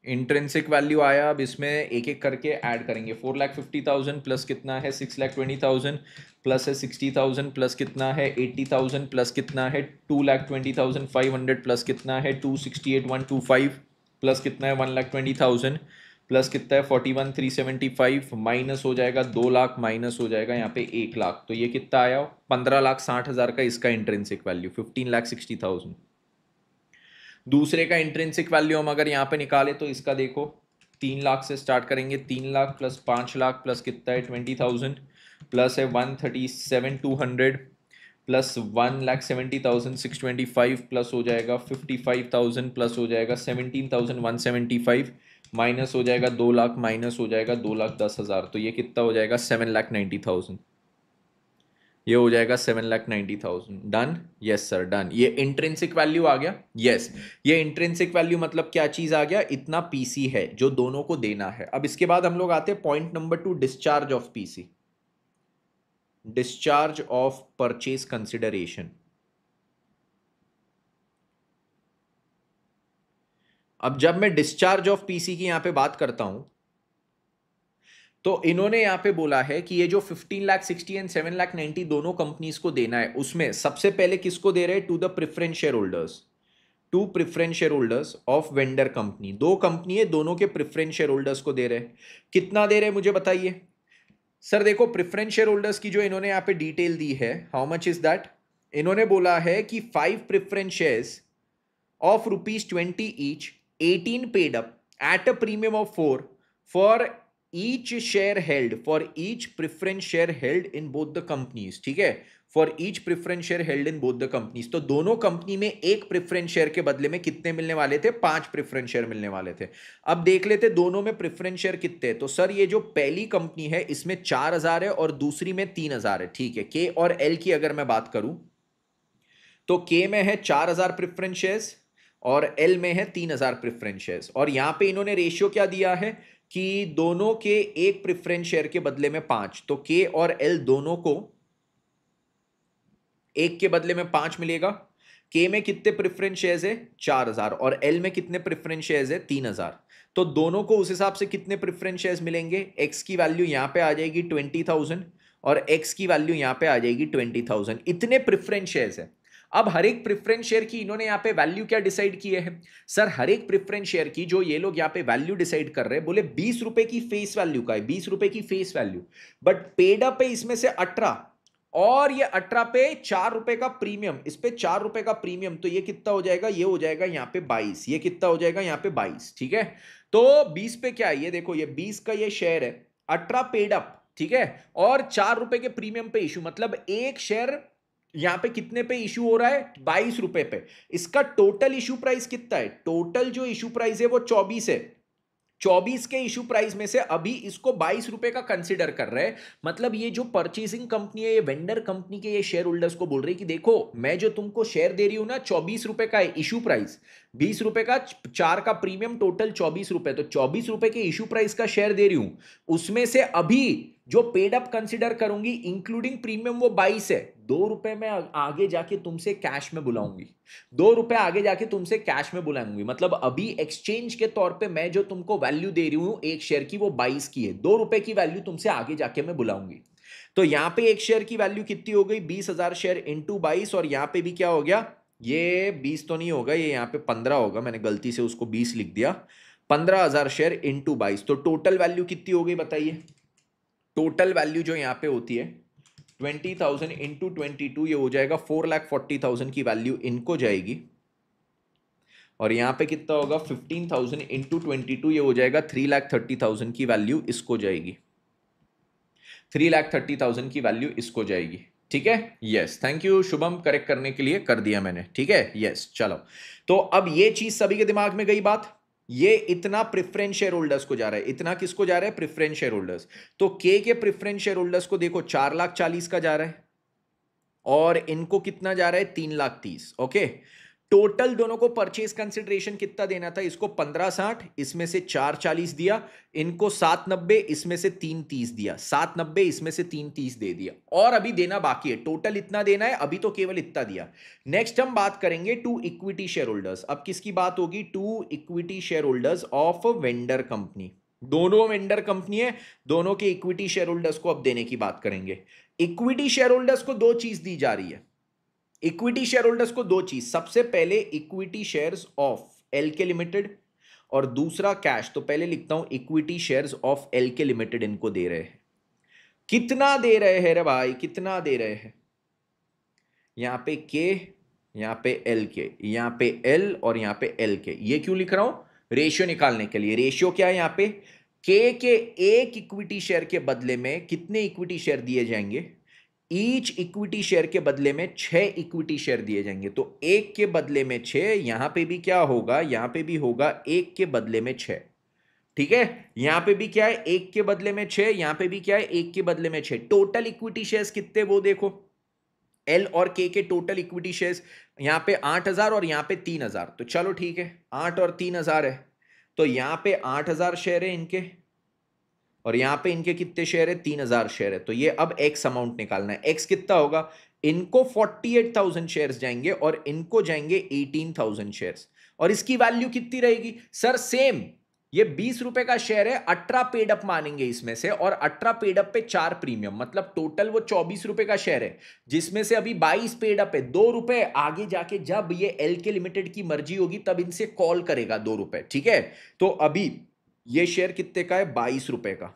इंट्रिंसिक वैल्यू आया, अब इसमें एक एक करके ऐड करेंगे। 4,50,000 प्लस कितना है? 6,20,000 प्लस है 60,000 प्लस कितना है? 80,000 प्लस कितना है? 2,20,500 प्लस कितना है? 268,125 प्लस कितना है? 1,20,000 प्लस कितना है? 41,375 माइनस हो जाएगा 2 लाख, माइनस हो जाएगा यहाँ पे 1 लाख, तो ये कितना आया? 15,60,000 का इसका इंट्रिंसिक वैल्यू, 15,60,000। दूसरे का इंट्रिंसिक वैल्यू हम अगर यहाँ पे निकाले तो इसका देखो, 3 लाख से स्टार्ट करेंगे। 3 लाख प्लस 5 लाख प्लस कितना है? 20,000 प्लस है 137,200 प्लस 1,70,625 प्लस हो जाएगा 55,000 प्लस हो जाएगा 17,175 माइनस हो जाएगा 2 लाख, माइनस हो जाएगा 2,10,000, तो ये कितना हो जाएगा? 7,90,000। ये हो जाएगा 7,90,000। डन? Yes sir done. ये इंट्रिंसिक वैल्यू आ गया। यस, ये इंट्रिंसिक वैल्यू मतलब क्या चीज आ गया? इतना पीसी है जो दोनों को देना है। अब इसके बाद हम लोग आते हैं point number 2, discharge of PC, discharge of purchase consideration. अब जब मैं डिस्चार्ज ऑफ पीसी की यहां पे बात करता हूं, तो इन्होंने यहां पे बोला है कि ये जो 15,60,000 एंड 7,90,000 दोनों कंपनीज को देना है, उसमें सबसे पहले किसको दे रहे हैं? To the preference share holders, to preference share holders of vendor company. दो कंपनी है, दोनों के प्रेफरेंस शेयर होल्डर्स को दे रहे हैं। कितना दे रहे हैं मुझे बताइए सर? देखो प्रेफरेंस शेयर होल्डर्स की जो इन्होंने यहां पे डिटेल दी है, हाउ मच इज दैट? इन्होंने बोला है कि 5 preference shares of rupees 20 each, 18 paid up at a premium of 4 for each share held for each preference share held in both the companies, ठीक है, for each preference share held in both the companies. तो दोनों company में एक preference share के बदले में कितने मिलने वाले थे? 5 प्रेफरेंस शेयर मिलने वाले थे। अब देख लेते दोनों में प्रेफरेंस शेयर कितने। तो सर ये जो पहली कंपनी है इसमें 4000 है और दूसरी में 3000 है, ठीक है। के और एल की अगर मैं बात करूं तो के में है 4000 प्रेफरेंस शेयर्स और एल में है 3000 प्रेफरेंस शेयर्स। और यहां पे इन्होंने रेशियो क्या दिया है कि दोनों के एक प्रेफरेंस शेयर के बदले में 5। तो के और एल दोनों को एक के बदले में 5 मिलेगा। के में कितने प्रेफरेंस शेयर्स है? 4000। और एल में कितने प्रेफरेंस शेयर्स है? 3000। तो दोनों को उस हिसाब से कितने प्रेफरेंस शेयर्स मिलेंगे? एक्स की वैल्यू यहां पे आ जाएगी 20,000 और एक्स की वैल्यू यहां पे आ जाएगी 20,000। इतने प्रेफरेंस शेयर्स है। अब हर एक प्रेफरेंस शेयर की इन्होंने यहां पे वैल्यू क्या डिसाइड किए हैं? सर हर एक प्रेफरेंस शेयर की जो ये लोग यहां पे वैल्यू डिसाइड कर रहे हैं, बोले 20 रुपए की फेस वैल्यू का है, 20 रुपए की face value, but paid up है इसमें से 18 और ये 18 पे 4 रुपए का प्रीमियम, इस पे 4 रुपए का प्रीमियम। तो ये कितना हो जाएगा? ये हो जाएगा यहाँ पे 22। ये कितना हो जाएगा? यहाँ पे 22, ठीक है। तो 20 पे क्या है? ये देखो, ये 20 का ये शेयर है, 18 पेड अप, ठीक है, और 4 रुपए के प्रीमियम पे इशू, मतलब एक शेयर यहां पे कितने पे इशू हो रहा है? 22 रुपए पे। इसका टोटल इशू प्राइस कितना है? टोटल जो इशू प्राइस है वो 24 है। 24 के इशू प्राइस में से अभी इसको 22 रुपए का कंसिडर कर रहे हैं। मतलब ये जो परचेसिंग कंपनी है, ये वेंडर कंपनी के ये शेयर होल्डर्स को बोल रही है कि देखो, मैं जो तुमको शेयर दे रही हूं ना, 24 रुपए का है इशू प्राइस, 20 रुपए का 4 का प्रीमियम, टोटल 24 रुपए। तो 24 रुपए के इशू प्राइस का शेयर दे रही हूं, उसमें से अभी जो पेड अप कंसिडर करूंगी इंक्लूडिंग प्रीमियम वो 22 है। 2 रुपए में आगे जाके तुमसे कैश में बुलाऊंगी, 2 रुपए आगे जाके तुमसे कैश में बुलाऊंगी। मतलब अभी एक्सचेंज के तौर पे मैं जो तुमको वैल्यू दे रही हूं एक शेयर की, वो 22 की है। 2 रुपए की वैल्यू तुमसे आगे जाके मैं बुलाऊंगी। तो यहां पे एक शेयर की वैल्यू कितनी हो गई? 20,000 शेयर इंटू 22। और यहां पे भी क्या हो गया? ये 20 तो नहीं होगा, ये यहां पे 15 होगा, मैंने गलती से उसको 20 लिख दिया। 15,000 शेयर इंटू 22। तो टोटल वैल्यू कितनी हो गई बताइए? टोटल वैल्यू जो यहां पे होती है 20,000 इंटू 22, ये हो जाएगा 4,40,000 की वैल्यू इनको जाएगी। और यहां पे कितना होगा? 15,000 इंटू 22, ये हो जाएगा 3,30,000 की वैल्यू इसको जाएगी। 3,30,000 की वैल्यू इसको जाएगी, ठीक है। Yes, thank you Shubham, correct करने के लिए, कर दिया मैंने, ठीक है। यस, चलो। तो अब ये चीज सभी के दिमाग में गई बात। ये इतना प्रेफरेंस शेयर होल्डर्स को जा रहा है, इतना किसको जा रहा है? Preference share holders. तो के प्रेफरेंस शेयर होल्डर्स को देखो 4,40,000 का जा रहा है और इनको कितना जा रहा है? 3,30,000। ओके, टोटल दोनों को परचेज कंसिडरेशन कितना देना था? इसको 15,60, इसमें से 4,40 दिया, इनको 7,90, इसमें से 3,30 दिया, 7,90 इसमें से 3,30 दे दिया, और अभी देना बाकी है। टोटल इतना देना है, अभी तो केवल इतना दिया। नेक्स्ट हम बात करेंगे टू इक्विटी शेयर होल्डर्स। अब किसकी बात होगी? To equity share holders of vendor company. दोनों वेंडर कंपनी है, दोनों के इक्विटी शेयर होल्डर्स को अब देने की बात करेंगे। इक्विटी शेयर होल्डर्स को दो चीज दी जा रही है। इक्विटी शेयर होल्डर्स को दो चीज, सबसे पहले equity shares of LK limited और दूसरा कैश। तो पहले लिखता हूं equity shares of LK limited इनको दे रहे हैं। कितना दे रहे हैं रे भाई? कितना दे रहे हैं? यहां पे के, यहां पे एल के, यहां पे एल और यहां पे एल के। ये क्यों लिख रहा हूं? रेशियो निकालने के लिए। रेशियो क्या है यहां पे? के एक इक्विटी शेयर के बदले में कितने इक्विटी शेयर दिए जाएंगे? ईच इक्विटी शेयर के बदले में 6 इक्विटी शेयर दिए जाएंगे। तो एक के बदले में 6, यहां पे भी क्या होगा? यहां पे भी होगा एक के बदले में 6, ठीक है। यहां पे भी क्या है? एक के बदले में 6, यहां पे भी क्या है? एक के बदले में 6। टोटल इक्विटी शेयर्स कितने वो देखो, एल और के टोटल इक्विटी शेयर्स यहां पे 8,000 और यहां पे 3,000। तो चलो ठीक है, 8 और 3,000 है, तो यहां पे 8,000 शेयर है इनके और यहां पे इनके कितने शेयर है? 3,000 शेयर है। तो ये अब एक्स अमाउंट निकालना है। एक्स कितना होगा? इनको 48,000 शेयर्स जाएंगे और इनको जाएंगे 18,000 शेयर्स। और इसकी वैल्यू कितनी रहेगी? सर सेम, ये 20 रुपए का शेयर है, 18 पेड अप मानेंगे इसमें से, और 18 पेड अप पे 4 प्रीमियम, मतलब टोटल वो 24 रुपए का शेयर है, जिसमें से अभी 22 पेड अप है। 2 रुपए आगे जाके जब ये एल के लिमिटेड की मर्जी होगी तब इनसे कॉल करेगा 2 रुपए, ठीक है। तो अभी ये शेयर कितने का है? 22 रुपए का।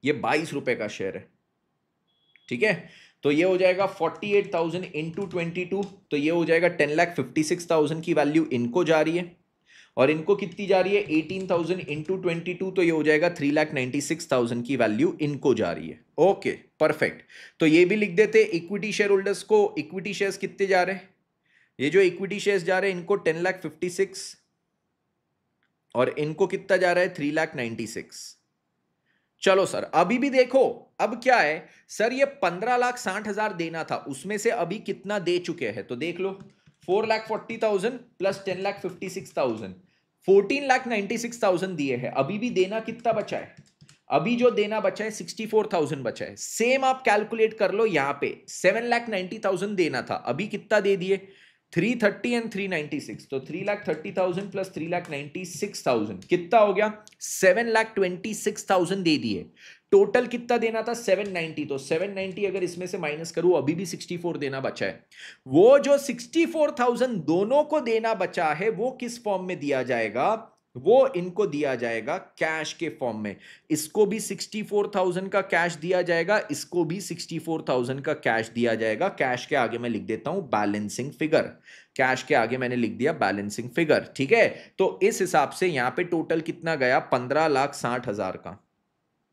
ये 22 रुपए का शेयर है, ठीक है। तो ये हो जाएगा 48,000 इंटू 22, तो ये हो जाएगा 10,56,000 की वैल्यू इनको जा रही है। और इनको कितनी जा रही है 18,000 इंटू 22, तो ये हो जाएगा 3,96,000 की वैल्यू इनको जा रही है। Okay perfect. तो ये भी लिख देते इक्विटी शेयर होल्डर्स को, इक्विटी शेयर्स कितने जा रहे हैं, ये जो इक्विटी शेयर्स जा रहे हैं इनको 10,56,000 और इनको कितना जा रहा है 3,96,000। चलो सर अभी भी देखो, अब क्या है सर, ये 15,60,000 देना था, उसमें से अभी कितना दे चुके हैं तो देख लो, 4,40,000 प्लस 10,56,000, 14,96,000 दिए हैं। अभी भी देना कितना बचा है, अभी जो देना बचा है 64,000 बचा है। सेम आप कैलकुलेट कर लो, यहां पे 7,90,000 देना था, अभी कितना दे दिए 330 एंड 396, तो 3,30,000 प्लस 3,96,000 कितना हो गया 7,26,000 दे दिए। टोटल कितना देना था 790, तो 790 अगर इसमें से माइनस करूं अभी भी 64 देना बचा है। वो जो 64,000 दोनों को देना बचा है वो किस फॉर्म में दिया जाएगा, वो इनको दिया जाएगा कैश के फॉर्म में। इसको भी 64,000 का कैश दिया जाएगा, इसको भी 64,000 का कैश दिया जाएगा। कैश के आगे मैं लिख देता हूं बैलेंसिंग फिगर, कैश के आगे मैंने लिख दिया बैलेंसिंग फिगर, ठीक है। तो इस हिसाब से यहां पे टोटल कितना गया 15,60,000 का,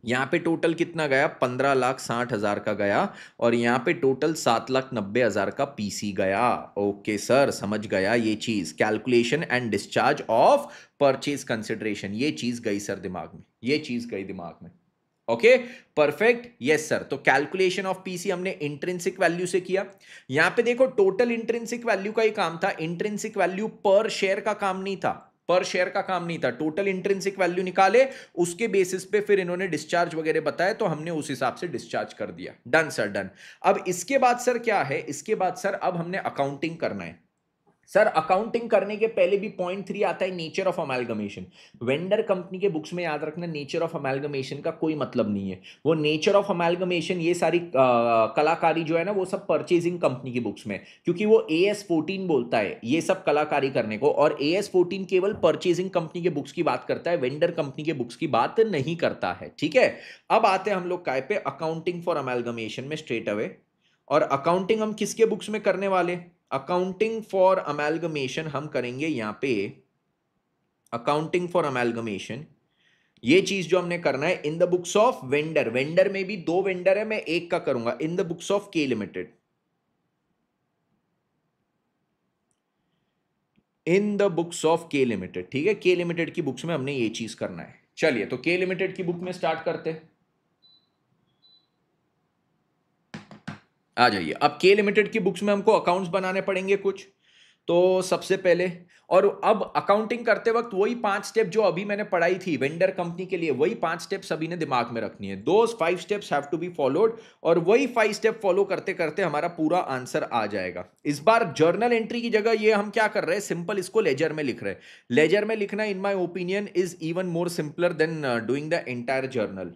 यहां पे टोटल कितना गया 15,60,000 का गया, और यहां पे टोटल 7,90,000 का पीसी गया। ओके सर समझ गया ये चीज, calculation and discharge of purchase consideration, ये चीज गई सर दिमाग में, ये चीज गई दिमाग में। Okay perfect, yes sir. तो कैलकुलेशन ऑफ पीसी हमने इंट्रिंसिक वैल्यू से किया। यहां पे देखो टोटल इंट्रिंसिक वैल्यू का ही काम था, इंट्रिंसिक वैल्यू पर शेयर का काम नहीं था, पर शेयर का काम नहीं था। टोटल इंट्रिंसिक वैल्यू निकाले, उसके बेसिस पे फिर इन्होंने डिस्चार्ज वगैरह बताया, तो हमने उस हिसाब से डिस्चार्ज कर दिया। Done sir done. अब इसके बाद सर क्या है, इसके बाद सर अब हमने अकाउंटिंग करना है। सर अकाउंटिंग करने के पहले भी पॉइंट 3 आता है nature of amalgamation. Vendor company के बुक्स में याद रखना नेचर ऑफ अमेलगमेशन का कोई मतलब नहीं है। वो नेचर ऑफ अमेलगमेशन ये सारी कलाकारी जो है ना वो सब परचेजिंग कंपनी की बुक्स में, क्योंकि वो AS14 बोलता है ये सब कलाकारी करने को, और AS14 केवल परचेजिंग कंपनी के बुक्स की बात करता है, वेंडर कंपनी के बुक्स की बात नहीं करता है, ठीक है। अब आते हैं हम लोग काय पे, अकाउंटिंग फॉर अमेलगमेशन में स्ट्रेट अवे। और अकाउंटिंग हम किसके बुक्स में करने वाले, अकाउंटिंग फॉर अमेलगमेशन हम करेंगे यहां पे, अकाउंटिंग फॉर अमेलगमेशन ये चीज जो हमने करना है इन the books of vendor, vendor में भी दो वेंडर है, मैं एक का करूंगा, इन the books of K limited, in the books of K limited, ठीक है। के लिमिटेड की बुक्स में हमने ये चीज करना है। चलिए तो के लिमिटेड की बुक में स्टार्ट करते हैं, आ जाइए। अब के लिमिटेड की बुक्स में हमको अकाउंट्स बनाने पड़ेंगे कुछ, तो सबसे पहले, और अब अकाउंटिंग करते वक्त वही 5 स्टेप जो अभी मैंने पढ़ाई थी वेंडर कंपनी के लिए, वही 5 स्टेप सभी ने दिमाग में रखनी है। Those 5 steps have to be followed, और वही 5 स्टेप फॉलो करते करते हमारा पूरा आंसर आ जाएगा। इस बार जर्नल एंट्री की जगह ये हम क्या कर रहे हैं, सिंपल इसको लेजर में लिख रहे हैं। लेजर में लिखना in my opinion is even more simpler than doing the entire journal.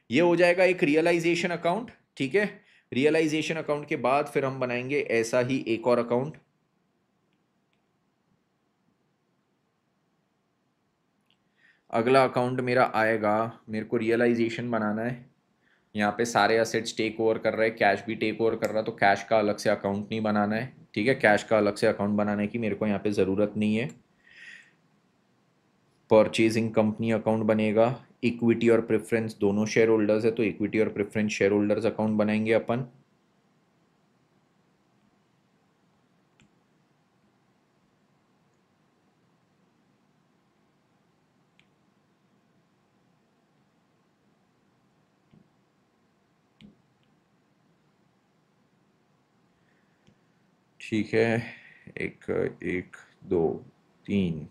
ये हो जाएगा एक रियलाइजेशन अकाउंट, ठीक है। रियलाइजेशन अकाउंट के बाद फिर हम बनाएंगे ऐसा ही एक और अकाउंट, अगला अकाउंट मेरा आएगा, मेरे को रियलाइजेशन बनाना है। यहाँ पे सारे असेट्स टेक ओवर कर रहे हैं, कैश भी टेक ओवर कर रहा है, तो कैश का अलग से अकाउंट नहीं बनाना है, ठीक है। कैश का अलग से अकाउंट बनाने की मेरे को यहाँ पे ज़रूरत नहीं है। परचेजिंग कंपनी अकाउंट बनेगा, इक्विटी और प्रेफरेंस दोनों शेयर होल्डर्स है, तो इक्विटी और प्रेफरेंस शेयर होल्डर्स अकाउंट बनाएंगे अपन। ठीक है, एक एक दो तीन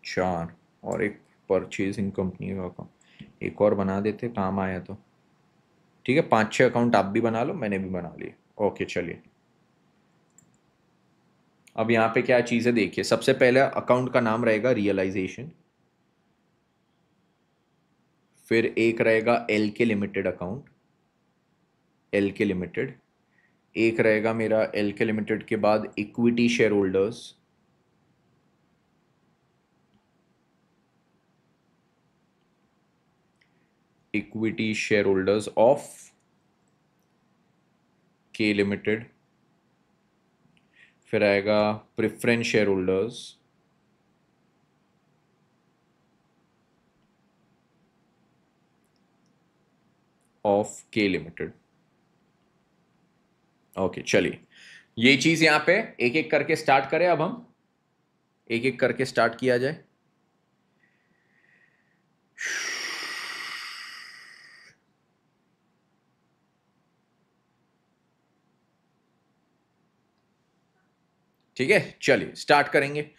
चार, और एक परचेजिंग कंपनी का अकाउंट एक और बना देते काम आया तो, ठीक है। 5-6 अकाउंट आप भी बना लो, मैंने भी बना लिए। ओके चलिए, अब यहाँ पे क्या चीज़ है देखिए, सबसे पहले अकाउंट का नाम रहेगा रियलाइजेशन, फिर एक रहेगा L K limited account, L K limited, एक रहेगा मेरा एल के लिमिटेड के बाद equity share holders, equity share holders of K limited, फिर आएगा preference share holders, of K limited. Okay चलिए, ये चीज यहां पे एक एक करके स्टार्ट करें। अब हम एक एक करके स्टार्ट किया जाए। ठीक है, चलिए स्टार्ट करेंगे।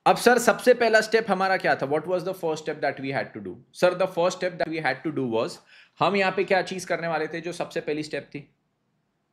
अब सर सबसे पहला स्टेप हमारा क्या था? What was the first step that we had to do? Sir the first step that we had to do was, हम यहां पे क्या चीज करने वाले थे? जो सबसे पहली स्टेप थी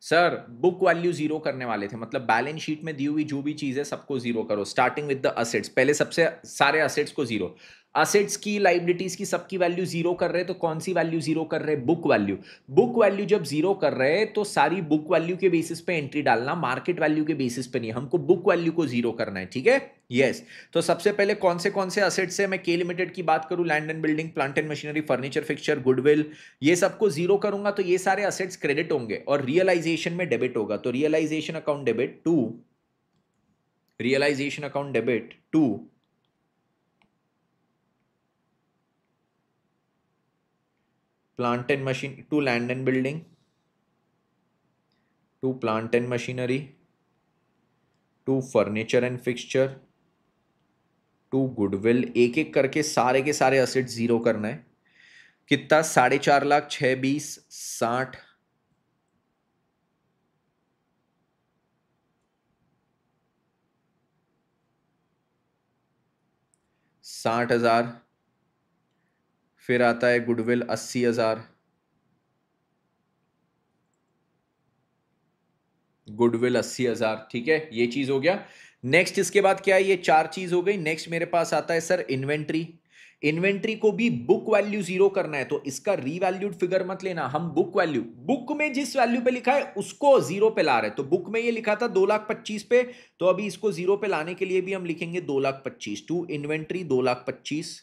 सर, बुक वैल्यू जीरो करने वाले थे। मतलब बैलेंस शीट में दी हुई जो भी चीज है सबको जीरो करो, स्टार्टिंग विद द असेट्स। पहले सबसे सारे असेट्स को जीरो, असेट्स की, लाइबिलिटीज की, सबकी वैल्यू जीरो कर रहे हैं। तो कौन सी वैल्यू जीरो कर रहे हैं? Book value. बुक वैल्यू जब जीरो कर रहे हैं तो सारी बुक वैल्यू के बेसिस पे एंट्री डालना, मार्केट वैल्यू के बेसिस पे नहीं। हमको बुक वैल्यू को जीरो करना है, ठीक है? यस। तो सबसे पहले कौन से असेट्स है? मैं के लिमिटेड की बात करूं, land and building, plant and machinery, furniture, fixture, goodwill, ये सबको जीरो करूंगा तो ये सारे असेट्स क्रेडिट होंगे और रियलाइजेशन में डेबिट होगा। तो realisation account debit to, realisation account debit to plant and machine, to land and building, to plant and machinery, to furniture and fixture, to goodwill. एक एक करके सारे के सारे असेट जीरो करना है। कितना? 4.5 लाख, 6, 20, 60, 60,000। फिर आता है गुडविल 80,000, गुडविल 80,000। ठीक है, ये चीज हो गया। नेक्स्ट इसके बाद क्या है? ये चार चीज हो गई। नेक्स्ट मेरे पास आता है सर इन्वेंट्री। इन्वेंट्री को भी बुक वैल्यू जीरो करना है, तो इसका रीवैल्यूड फिगर मत लेना। हम बुक वैल्यू, बुक में जिस वैल्यू पे लिखा है उसको जीरो पे ला रहे हैं। तो बुक में ये लिखा था 2,25,000 पे, तो अभी इसको जीरो पे लाने के लिए भी हम लिखेंगे 2,25,000 टू इन्वेंट्री 2,25,000।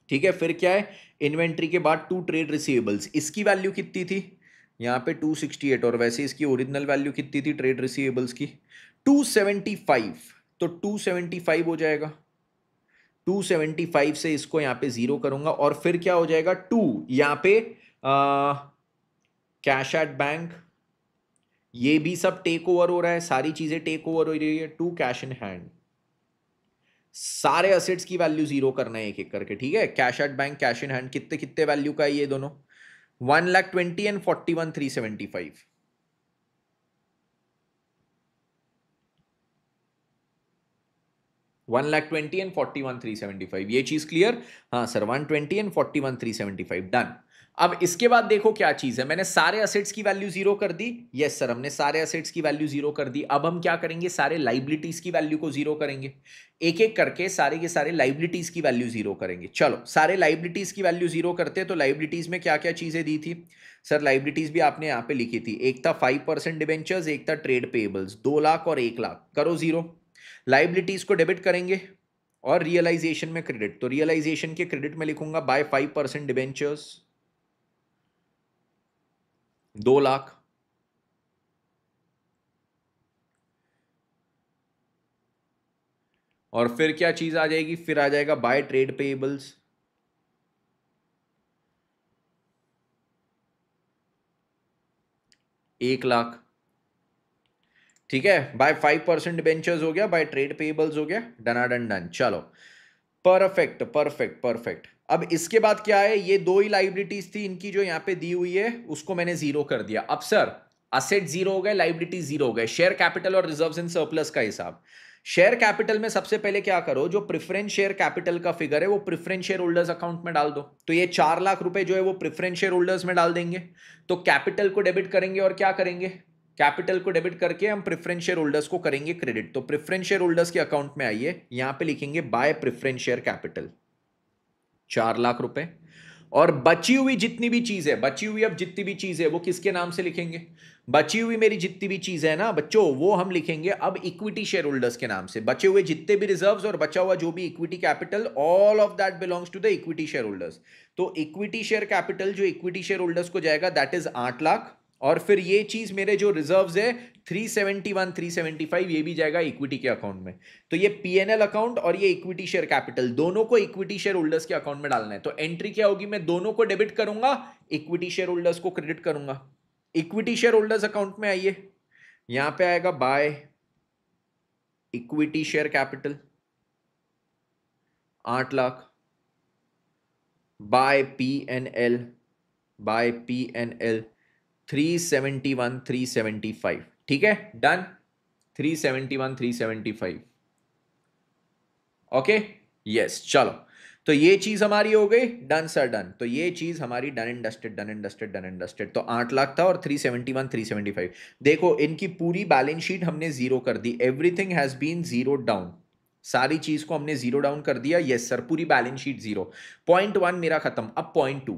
ठीक है, फिर क्या है? इन्वेंट्री के बाद टू ट्रेड रिसीवेबल्स, इसकी वैल्यू कितनी थी? यहां पे 268, और वैसे इसकी ओरिजिनल वैल्यू कितनी थी ट्रेड रिसीवेबल्स की? 275। तो 275 हो जाएगा। 275 से इसको यहां पे जीरो करूंगा और फिर क्या हो जाएगा? टू यहां पे कैश एट बैंक, ये भी सब टेक ओवर हो रहा है, सारी चीजें टेक ओवर हो रही है। टू कैश इन हैंड, सारे असेट्स की वैल्यू जीरो करना है एक एक करके। ठीक है, cash at bank, cash in hand, कितने कितने वैल्यू का है ये दोनों? 1,20,000 एंड 41,375। 1,20,000 एंड 41,375, ये चीज क्लियर? हाँ सर, 120 एंड 41,375, डन। अब इसके बाद देखो क्या चीज है। मैंने सारे असेट्स की वैल्यू जीरो कर दी। यस सर, हमने सारे असेट्स की वैल्यू जीरो कर दी। अब हम क्या करेंगे? सारे लाइबिलिटीज की वैल्यू को जीरो करेंगे। एक एक करके सारे के सारे लाइबिलिटीज की वैल्यू जीरो करेंगे। चलो, सारे लाइबिलिटीज की वैल्यू जीरो करते हैं। तो लाइबिलिटीज में क्या क्या चीजें दी थी सर? लाइबिलिटीज भी आपने यहां पे लिखी थी। एक था 5% डिबेंचर्स, एक था ट्रेड पेएबल्स, 2 लाख और 1 लाख। करो जीरो। लाइबिलिटीज को डेबिट करेंगे और रियलाइजेशन में क्रेडिट। तो रियलाइजेशन के क्रेडिट में लिखूंगा बाय 5% डिबेंचर्स 2 लाख, और फिर क्या चीज आ जाएगी? फिर आ जाएगा बाय ट्रेड पेएबल्स 1 लाख। ठीक है, बाय 5% डिबेंचर्स हो गया, बाय ट्रेड पेएबल्स हो गया, डनाडन डन। चलो, परफेक्ट परफेक्ट परफेक्ट। अब इसके बाद क्या है? ये दो ही लाइबिलिटीज थी इनकी जो यहां पे दी हुई है, उसको मैंने जीरो कर दिया। अब सर असेट जीरो हो गए, लाइबिलिटीज जीरो हो गए। शेयर कैपिटल और रिजर्व्स इन सरप्लस का हिसाब। शेयर कैपिटल में सबसे पहले क्या करो? जो प्रेफरेंस शेयर कैपिटल का फिगर है वो प्रेफरेंस शेयर होल्डर्स अकाउंट में डाल दो। तो ये 4 लाख रुपए जो है वो प्रेफरेंस शेयर होल्डर्स में डाल देंगे। तो कैपिटल को डेबिट करेंगे और क्या करेंगे? कैपिटल को डेबिट करके हम प्रेफरेंस शेयर होल्डर्स को करेंगे क्रेडिट। तो प्रेफरेंस शेयर होल्डर्स के अकाउंट में आइए, यहां पे लिखेंगे bye preference share capital 4 lakh रुपए। और बची हुई जितनी भी चीज है, बची हुई अब जितनी भी चीज है वो किसके नाम से लिखेंगे? बची हुई मेरी जितनी भी चीज है ना बच्चों, वो हम लिखेंगे अब इक्विटी शेयर होल्डर्स के नाम से। बचे हुए जितने भी रिजर्व्स और बचा हुआ जो भी equity capital, all of that belongs to the equity share holders. तो इक्विटी शेयर कैपिटल जो इक्विटी शेयर होल्डर्स को जाएगा दैट इज 8 लाख। और फिर ये चीज मेरे जो रिजर्व्स है 371 375 ये भी जाएगा इक्विटी के अकाउंट में। तो ये पीएनएल अकाउंट और ये इक्विटी शेयर कैपिटल दोनों को इक्विटी शेयर होल्डर्स के अकाउंट में डालना है। तो एंट्री क्या होगी, मैं दोनों को डेबिट करूंगा, इक्विटी शेयर होल्डर्स को क्रेडिट करूंगा। इक्विटी शेयर होल्डर्स अकाउंट में आइए, यहां पे आएगा by equity share capital 8 lakh, by PNL 371 375, ठीक है डन, 371 375 ओके यस। चलो तो ये चीज हमारी हो गई डन सर डन। तो ये चीज हमारी done and dusted done and dusted done and dusted. तो 8 लाख था और 371 375। देखो इनकी पूरी बैलेंस शीट हमने जीरो कर दी, everything has been zero down, सारी चीज को हमने जीरो डाउन कर दिया। यस सर पूरी बैलेंस शीट जीरो। पॉइंट 1 मेरा खत्म। अब पॉइंट 2,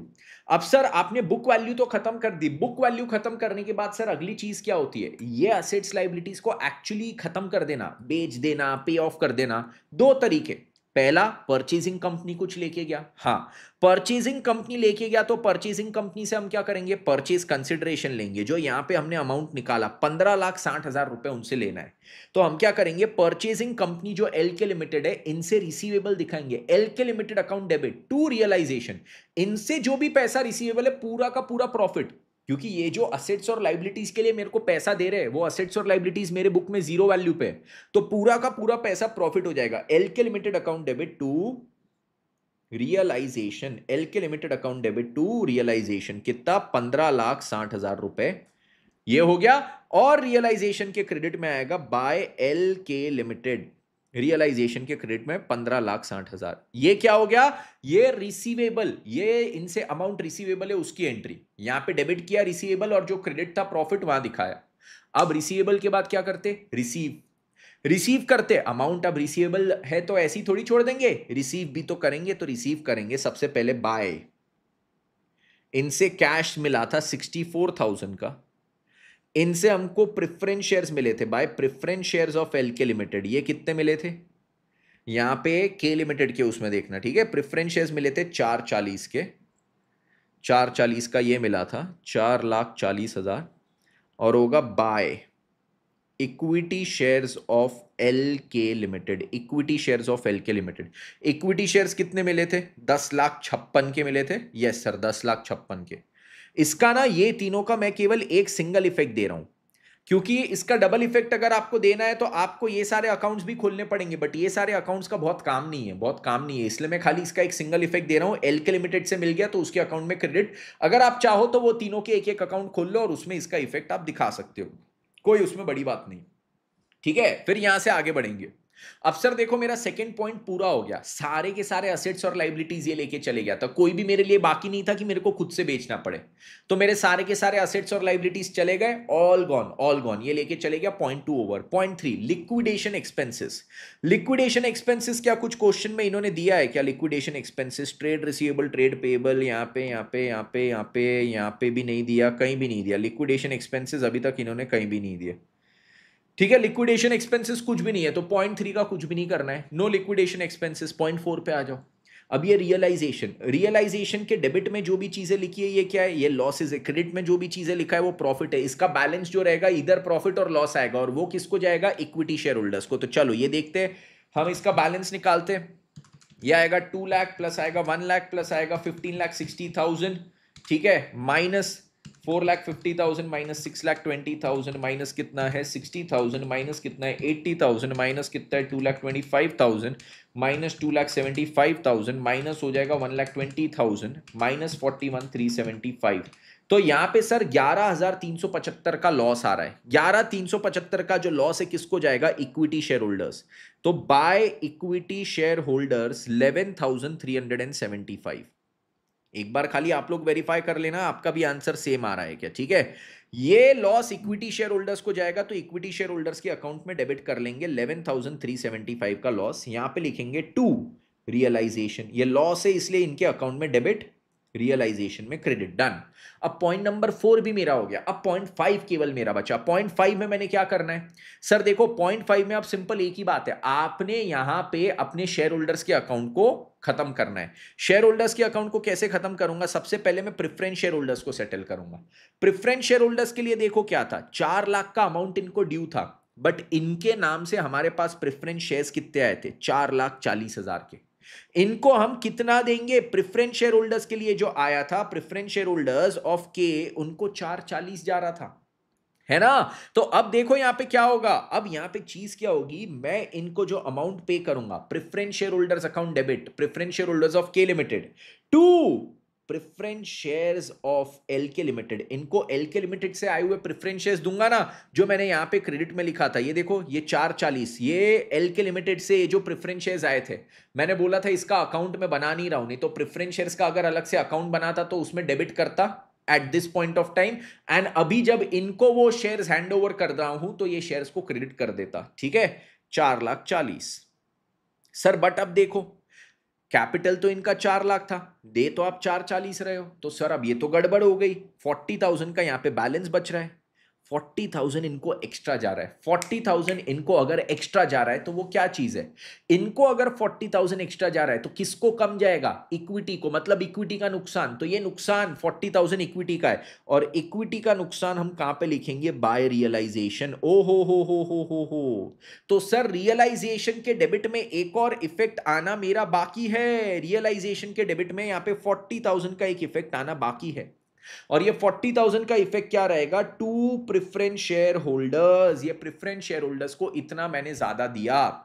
अब सर आपने बुक वैल्यू तो खत्म कर दी, बुक वैल्यू खत्म करने के बाद सर अगली चीज क्या होती है, ये असेट्स लायबिलिटीज को एक्चुअली खत्म कर देना, बेच देना, पे ऑफ कर देना। दो तरीके, पहला परचेजिंग कंपनी कुछ लेके गया, हाँ परचेजिंग कंपनी लेके गया तो परचेजिंग कंपनी से हम क्या करेंगे, परचेज कंसिडरेशन लेंगे। जो यहां पे हमने अमाउंट निकाला 15,60,000 रुपए उनसे लेना है, तो हम क्या करेंगे, परचेजिंग कंपनी जो एल के लिमिटेड है इनसे रिसीवेबल दिखाएंगे, L K limited account debit to realisation. इनसे जो भी पैसा रिसीवेबल है पूरा का पूरा प्रॉफिट, क्योंकि ये जो असेट्स और लाइबिलिटीज के लिए मेरे को पैसा दे रहे हैं वो असेट्स और लाइबिलिटीज मेरे बुक में जीरो वैल्यू पे है, तो पूरा का पूरा पैसा प्रॉफिट हो जाएगा। L K limited account debit to realisation, L K limited account debit to realisation कितना, 15,60,000 रुपए ये हो गया। और रियलाइजेशन के क्रेडिट में आएगा by L K limited, realisation के क्रेडिट में 15,60,000। ये क्या हो गया, ये रिसीवेबल, ये इनसे अमाउंट रिसीवेबल है उसकी एंट्री, यहां पे डेबिट किया रिसीवेबल और जो क्रेडिट था प्रॉफिट वहां दिखाया। अब रिसीवेबल के बाद क्या करते, रिसीव करते अमाउंट। अब रिसीवेबल है तो ऐसी थोड़ी छोड़ देंगे, रिसीव भी तो करेंगे, तो रिसीव करेंगे सबसे पहले बाय, इनसे कैश मिला था 64,000 का, इनसे हमको प्रेफरेंस शेयर्स मिले थे bye preference shares of L K limited, ये कितने मिले थे, यहां पे के लिमिटेड के उसमें देखना, ठीक है। प्रेफरेंस शेयर्स मिले थे 440 के, 440 का ये मिला था 4,40,000, और होगा by equity shares of L K limited, equity shares of L K limited. Equity shares कितने मिले थे, 10,56,000 के मिले थे, यस सर 10,56,000 के। इसका ना ये तीनों का मैं केवल एक सिंगल इफेक्ट दे रहा हूं, क्योंकि इसका डबल इफेक्ट अगर आपको देना है तो आपको ये सारे अकाउंट्स भी खोलने पड़ेंगे, बट ये सारे अकाउंट्स का बहुत काम नहीं है, बहुत काम नहीं है, इसलिए मैं खाली इसका एक सिंगल इफेक्ट दे रहा हूं। एल के लिमिटेड से मिल गया तो उसके अकाउंट में क्रेडिट, अगर आप चाहो तो वो तीनों के एक एक अकाउंट खोल लो और उसमें इसका इफेक्ट आप दिखा सकते हो, कोई उसमें बड़ी बात नहीं, ठीक है। फिर यहां से आगे बढ़ेंगे। अब सर देखो मेरा सेकंड पॉइंट पूरा हो गया, सारे के सारे असेट्स और लाइबिलिटीज ये लेके चले गया था, कोई भी मेरे लिए बाकी नहीं था कि मेरे को खुद से बेचना पड़े, तो मेरे सारे के सारे असेट्स और लाइबिलिटीज चले गए, ऑल गॉन ऑल गॉन, ये लेके चले गया। Point 2 over. Point 3 liquidation expenses. Liquidation expenses क्या कुछ क्वेश्चन में इन्होंने दिया है क्या, liquidation expenses, trade receivable, trade payable, यहाँ पे यहाँ पे यहाँ पे यहाँ पे यहाँ पे भी नहीं दिया, कहीं भी नहीं दिया लिक्विडेशन एक्सपेंसेस, अभी तक इन्होंने कहीं भी नहीं दिए, ठीक है। लिक्विडेशन एक्सपेंसेस कुछ भी नहीं है, तो पॉइंट 3 का कुछ भी नहीं करना है, नो लिक्विडेशन एक्सपेंसेस। पॉइंट 4 पे आ जाओ। अब ये रियलाइजेशन, रियलाइजेशन के डेबिट में जो भी चीजें लिखी है ये क्या है, ये लॉसेज है, क्रेडिट में जो भी चीजें लिखा है वो प्रॉफिट है, इसका बैलेंस जो रहेगा इधर प्रॉफिट और लॉस आएगा, और वो किसको जाएगा, इक्विटी शेयर होल्डर्स को। तो चलो ये देखते हैं, हम इसका बैलेंस निकालते हैं। ये आएगा 2 लाख प्लस आएगा 1 लाख प्लस आएगा 15,60,000, ठीक है, माइनस 4,50,000 माइनस 6,20,000 माइनस कितना है 60,000 माइनस कितना है 80,000 माइनस कितना है 2,25,000 माइनस 2,75,000 माइनस हो जाएगा 1,20,000 माइनस 41,375। तो यहाँ पे सर 11,375 का लॉस आ रहा है। 11,375 का जो लॉस है किसको जाएगा, इक्विटी शेयर होल्डर्स। तो बाय इक्विटी शेयर होल्डर्स 11,375। एक बार खाली आप लोग वेरीफाई कर लेना आपका भी आंसर सेम आ रहा है क्या, ठीक है। ये लॉस इक्विटी शेयर होल्डर्स को जाएगा, तो इक्विटी शेयर होल्डर्स के अकाउंट में डेबिट कर लेंगे 11,375 का लॉस, यहां पे लिखेंगे टू रियलाइजेशन, ये लॉस है इसलिए इनके अकाउंट में डेबिट, रियलाइजेशन में क्रेडिट, डन। अब पॉइंट नंबर 4 भी मेरा हो गया, अब पॉइंट 5 केवल मेरा बचा। पॉइंट 5 में मैंने क्या करना है सर, देखो पॉइंट 5 में अब सिंपल एक ही बात है, आपने यहां पे अपने शेयर होल्डर्स के अकाउंट को खत्म करना है। शेयर होल्डर्स के अकाउंट को कैसे खत्म करूंगा? सबसे पहले मैं प्रेफरेंस शेयर होल्डर्स को सेटल करूंगा। प्रेफरेंस शेयर होल्डर्स के लिए देखो क्या था, 4 लाख का अमाउंट इनको ड्यू था, बट इनके नाम से हमारे पास प्रेफरेंस शेयर्स कितने आए थे? 4,40,000 के। इनको हम कितना देंगे? प्रेफरेंस शेयर होल्डर्स के लिए जो आया था, प्रेफरेंस शेयर होल्डर्स ऑफ के, उनको 4,40 जा रहा था, है ना? तो अब देखो यहां पे क्या होगा, अब यहां पे चीज क्या होगी, मैं इनको जो अमाउंट पे करूंगा, preference share holders account debit preference share holders of K limited to preference shares of L K limited, इनको एल के लिमिटेड से आए हुए प्रेफरेंस शेयर्स दूंगा ना, जो मैंने यहां पे क्रेडिट में लिखा था, ये देखो ये 4,40, ये एल के लिमिटेड से जो प्रेफरेंस शेयर्स आए थे, मैंने बोला था इसका अकाउंट में बना नहीं रहा हूं, नहीं तो प्रेफरेंस शेयर्स का अगर अलग से अकाउंट बनाता तो उसमें डेबिट करता at this point of time, and अभी जब इनको वो शेयर्स हैंड ओवर कर रहा हूं तो ये शेयर्स को क्रेडिट कर देता, ठीक है? 4,40,000 सर, बट अब देखो कैपिटल तो इनका 4 लाख था, दे तो आप 4,40 रहे हो, तो सर अब ये तो गड़बड़ हो गई, 40,000 का यहां पे बैलेंस बच रहा है, 40,000 इनको एक्स्ट्रा जा रहा है। 40,000 इनको अगर एक्स्ट्रा जा रहा है तो वो क्या चीज है? इनको अगर 40,000 एक्स्ट्रा जा रहा है तो किसको कम जाएगा? इक्विटी को, मतलब इक्विटी का नुकसान। तो ये नुकसान 40,000 इक्विटी का है, और इक्विटी का नुकसान हम कहां पे लिखेंगे? Bye realisation. ओ हो। तो सर रियलाइजेशन के डेबिट में एक और इफेक्ट आना मेरा बाकी है, रियलाइजेशन के डेबिट में यहां पे 40,000 का एक इफेक्ट आना बाकी है, और ये 40,000 का इफेक्ट क्या रहेगा? टू प्रेफरेंस शेयर होल्डर्स, ये प्रेफरेंस शेयर होल्डर्स को इतना मैंने ज्यादा दिया।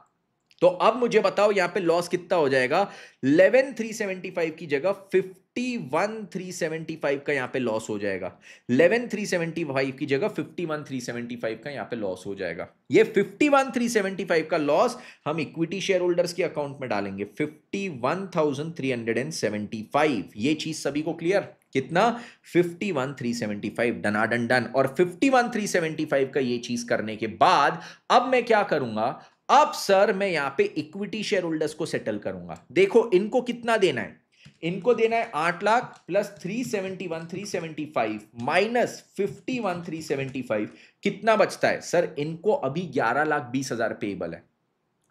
तो अब मुझे बताओ यहां पे लॉस कितना हो जाएगा? 11,375 की जगह 51,375 का यहां पे लॉस हो जाएगा। 11,375 की जगह 51,375 का यहां पे लॉस हो जाएगा। ये 51,375 का लॉस हम इक्विटी शेयर होल्डर्स के अकाउंट में डालेंगे, 51,375। ये चीज सभी को क्लियर? कितना? 51,375, डनाडन डन। और 51,375 का ये चीज करने के बाद अब मैं क्या करूंगा? अब सर मैं यहां पे इक्विटी शेयर होल्डर्स को सेटल करूंगा। देखो इनको कितना देना है? इनको देना है 8 लाख प्लस 371,375 माइनस 51,375, कितना बचता है सर? इनको अभी 11,20,000 पेएबल है।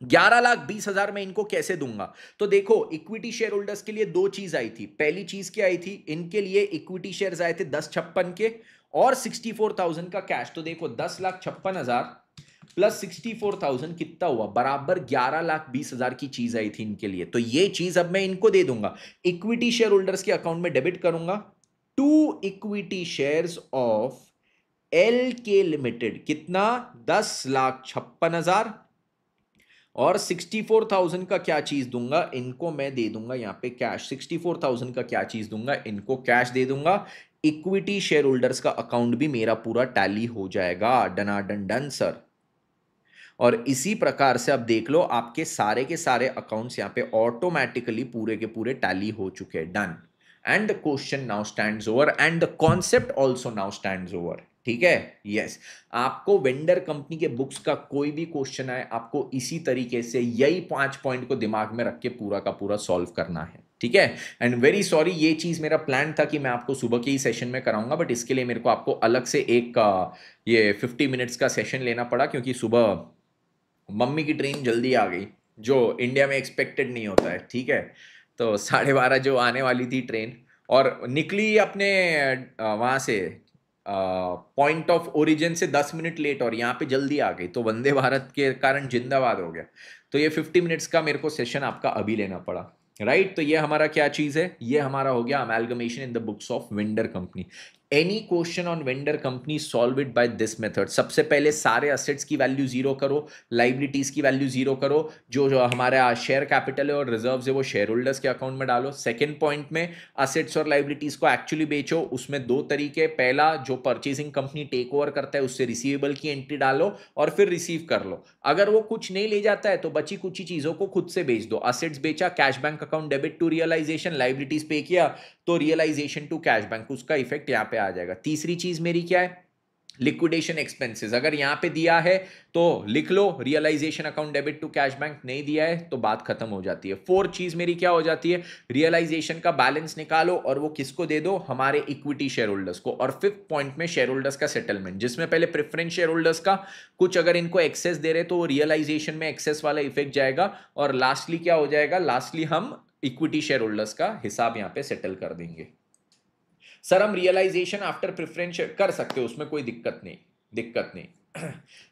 11,20,000 में इनको कैसे दूंगा? तो देखो इक्विटी शेयर होल्डर्स के लिए दो चीज आई थी। पहली चीज क्या आई थी? इनके लिए इक्विटी शेयर्स आए थे 10,56 के और 64,000 का कैश। तो देखो 10,56,000 प्लस 64,000 कितना हुआ? बराबर 11,20,000 की चीज आई थी इनके लिए। तो ये चीज अब मैं इनको दे दूंगा, इक्विटी शेयर होल्डर्स के अकाउंट में डेबिट करूंगा to equity shares of L K limited. कितना? 10,56,000 और 64,000 का क्या चीज दूंगा? इनको मैं दे दूंगा यहां पे कैश। 64,000 का क्या चीज दूंगा? इनको कैश दे दूंगा। इक्विटी शेयर होल्डर्स का अकाउंट भी मेरा पूरा टैली हो जाएगा। डनाडन डन सर। और इसी प्रकार से अब देख लो आपके सारे के सारे अकाउंट्स यहां पे ऑटोमेटिकली पूरे के पूरे टैली हो चुके हैं। Done. And the question now stands over and the concept also now stands over. ठीक है? यस। आपको वेंडर कंपनी के बुक्स का कोई भी क्वेश्चन आए, आपको इसी तरीके से यही 5 पॉइंट को दिमाग में रख के पूरा का पूरा सॉल्व करना है। ठीक है? एंड वेरी सॉरी, ये चीज मेरा प्लान था कि मैं आपको सुबह के ही सेशन में कराऊंगा, बट इसके लिए मेरे को आपको अलग से एक ये 50 मिनट्स का सेशन लेना पड़ा, क्योंकि सुबह मम्मी की ट्रेन जल्दी आ गई, जो इंडिया में एक्सपेक्टेड नहीं होता है। ठीक है? तो 12:30 जो आने वाली थी ट्रेन, और निकली अपने वहाँ से पॉइंट ऑफ ओरिजिन से 10 मिनट लेट, और यहाँ पे जल्दी आ गई, तो वंदे भारत के कारण जिंदाबाद हो गया। तो ये 50 मिनट्स का मेरे को सेशन आपका अभी लेना पड़ा। राइट? तो ये हमारा क्या चीज है? ये हमारा हो गया amalgamation in the books of vendor company. Any question on vendor company solve it by this method. सबसे पहले सारे असेट्स की वैल्यू जीरो करो, लाइबिलिटीज की वैल्यू जीरो करो, जो हमारा शेयर कैपिटल है और रिजर्व्स है वो शेयर होल्डर्स के अकाउंट में डालो। सेकंड पॉइंट में असेट्स और लाइबिलिटीज को एक्चुअली बेचो। उसमें दो तरीके, पहला जो परचेसिंग कंपनी टेक ओवर करता है उससे रिसीवेबल की एंट्री डालो और फिर रिसीव कर लो। अगर वो कुछ नहीं ले जाता है तो बची कुछ ही चीजों को खुद से बेच दो। असेट्स बेचा, cash bank account debit to realisation, liabilities pay किया तो रियलाइजेशन टू कैश बैंक, उसका इफेक्ट यहां पे आ जाएगा। तीसरी चीज मेरी क्या है? Liquidation expenses. अगर यहां पे दिया है तो लिख लो realisation account debit to cash bank, नहीं दिया है तो बात खत्म हो जाती है। फोर्थ चीज मेरी क्या हो जाती है? रियलाइजेशन का बैलेंस निकालो और वो किसको दे दो? हमारे इक्विटी शेयर होल्डर्स को। और फिफ्थ पॉइंट में शेयर होल्डर्स का सेटलमेंट, जिसमें पहले प्रेफरेंस शेयर होल्डर्स का कुछ अगर इनको एक्सेस दे रहे तो वो रियलाइजेशन में एक्सेस वाला इफेक्ट जाएगा, और लास्टली क्या हो जाएगा? लास्टली हम इक्विटी शेयर होल्डर्स का हिसाब यहां पे सेटल कर देंगे। सर हम रियलाइजेशन आफ्टर प्रेफरेंस कर सकते हो, उसमें कोई दिक्कत नहीं, दिक्कत नहीं।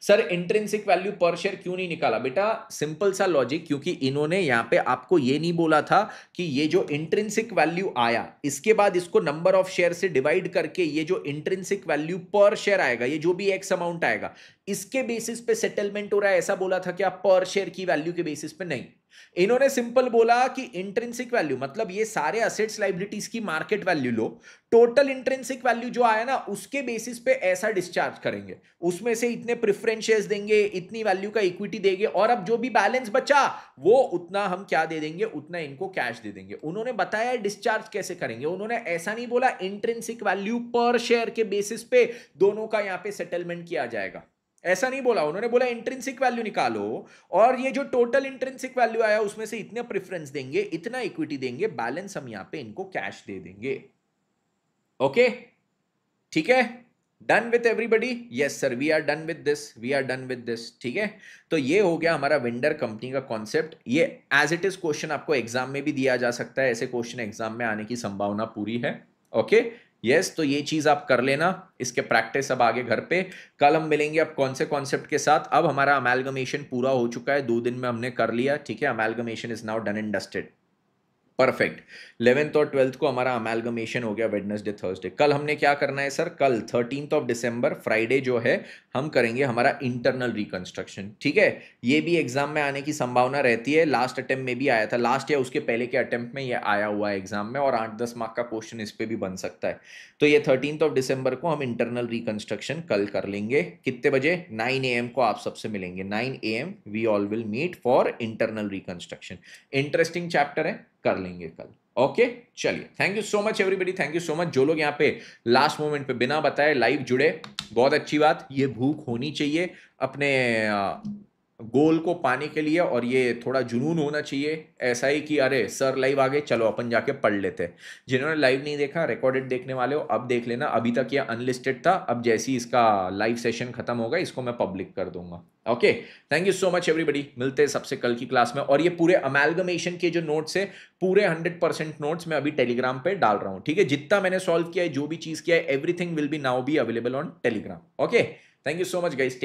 सर इंट्रिंसिक वैल्यू पर शेयर क्यों नहीं निकाला? बेटा सिंपल सा लॉजिक, क्योंकि इन्होंने यहां पे आपको ये नहीं बोला था कि ये जो इंट्रिंसिक वैल्यू आया इसके बाद इसको नंबर ऑफ शेयर से डिवाइड करके ये जो इंट्रिंसिक वैल्यू पर शेयर आएगा, ये जो भी एक्स अमाउंट आएगा, इसके बेसिस पे सेटलमेंट हो रहा है, ऐसा बोला था क्या? पर शेयर की वैल्यू के बेसिस पे नहीं। इन्होंने सिंपल बोला कि इंट्रिंसिक वैल्यू मतलब ये सारे असेट्स लाइबिलिटीज की मार्केट वैल्यू लो, टोटल इंट्रिंसिक वैल्यू जो आया ना उसके बेसिस पे ऐसा डिस्चार्ज करेंगे, उसमें से इतने प्रेफरेंस शेयर्स देंगे, इतनी वैल्यू का इक्विटी देंगे, और अब जो भी बैलेंस बचा वो उतना हम क्या दे देंगे, उतना इनको कैश दे देंगे। उन्होंने बताया डिस्चार्ज कैसे करेंगे, उन्होंने ऐसा नहीं बोला इंट्रिंसिक वैल्यू पर शेयर के बेसिस पे दोनों का यहां पे सेटलमेंट किया जाएगा, ऐसा नहीं बोला। उन्होंने बोला इंट्रिंसिक वैल्यू निकालो और ये जो टोटल इंट्रिंसिक वैल्यू आया उसमें से इतने प्रेफरेंस देंगे, इतना इक्विटी देंगे, बैलेंस हम यहां पे इनको कैश दे देंगे। ओके ठीक है, done with everybody? Yes sir, we are done with this, we are done with this. ठीक है, तो ये हो गया हमारा वेंडर कंपनी का कॉन्सेप्ट। ये एज इट इज क्वेश्चन आपको एग्जाम में भी दिया जा सकता है, ऐसे क्वेश्चन एग्जाम में आने की संभावना पूरी है। ओके यस, तो ये चीज आप कर लेना, इसके प्रैक्टिस अब आगे घर पे। कल हम मिलेंगे अब कौन से कॉन्सेप्ट के साथ। अब हमारा अमेलगमेशन पूरा हो चुका है, 2 दिन में हमने कर लिया। ठीक है, amalgamation is now done and dusted. Perfect. 11th और 12th को हमारा अमेलगमेशन हो गया, वेडनेसडे थर्सडे। कल हमने क्या करना है सर? कल 13th ऑफ दिसंबर फ्राइडे जो है हम करेंगे हमारा इंटरनल रिकंस्ट्रक्शन। ठीक है, ये भी एग्जाम में आने की संभावना रहती है, लास्ट अटेम्प्ट में भी आया था, लास्ट या उसके पहले के अटेम्प्ट में ये आया हुआ है एग्जाम में, और 8-10 मार्क का क्वेश्चन इस पे भी बन सकता है। तो ये 13th ऑफ दिसंबर को हम इंटरनल रिकंस्ट्रक्शन कल कर लेंगे। कितने बजे? 9 AM को आप सबसे मिलेंगे। 9 AM we all will meet for internal reconstruction. Interesting chapter है, कर लेंगे कल। ओके चलिए, thank you so much everybody, thank you so much. जो लोग यहाँ पे लास्ट मोमेंट पे बिना बताए लाइव जुड़े, बहुत अच्छी बात। ये भूख होनी चाहिए अपने गोल को पाने के लिए, और ये थोड़ा जुनून होना चाहिए ऐसा ही कि अरे सर लाइव आ गए, चलो अपन जाके पढ़ लेते हैं। जिन्होंने लाइव नहीं देखा, रिकॉर्डेड देखने वाले हो, अब देख लेना। अभी तक ये अनलिस्टेड था, अब जैसे ही इसका लाइव सेशन खत्म होगा इसको मैं पब्लिक कर दूंगा। Okay thank you so much everybody, मिलते हैं सबसे कल की क्लास में। और ये पूरे अमेलगमेशन के जो नोट्स है, पूरे 100% नोट्स मैं अभी टेलीग्राम पे डाल रहा हूँ। ठीक है, जितना मैंने सॉल्व किया है, जो भी चीज किया है, everything will be now be available on Telegram. Okay thank you so much guys.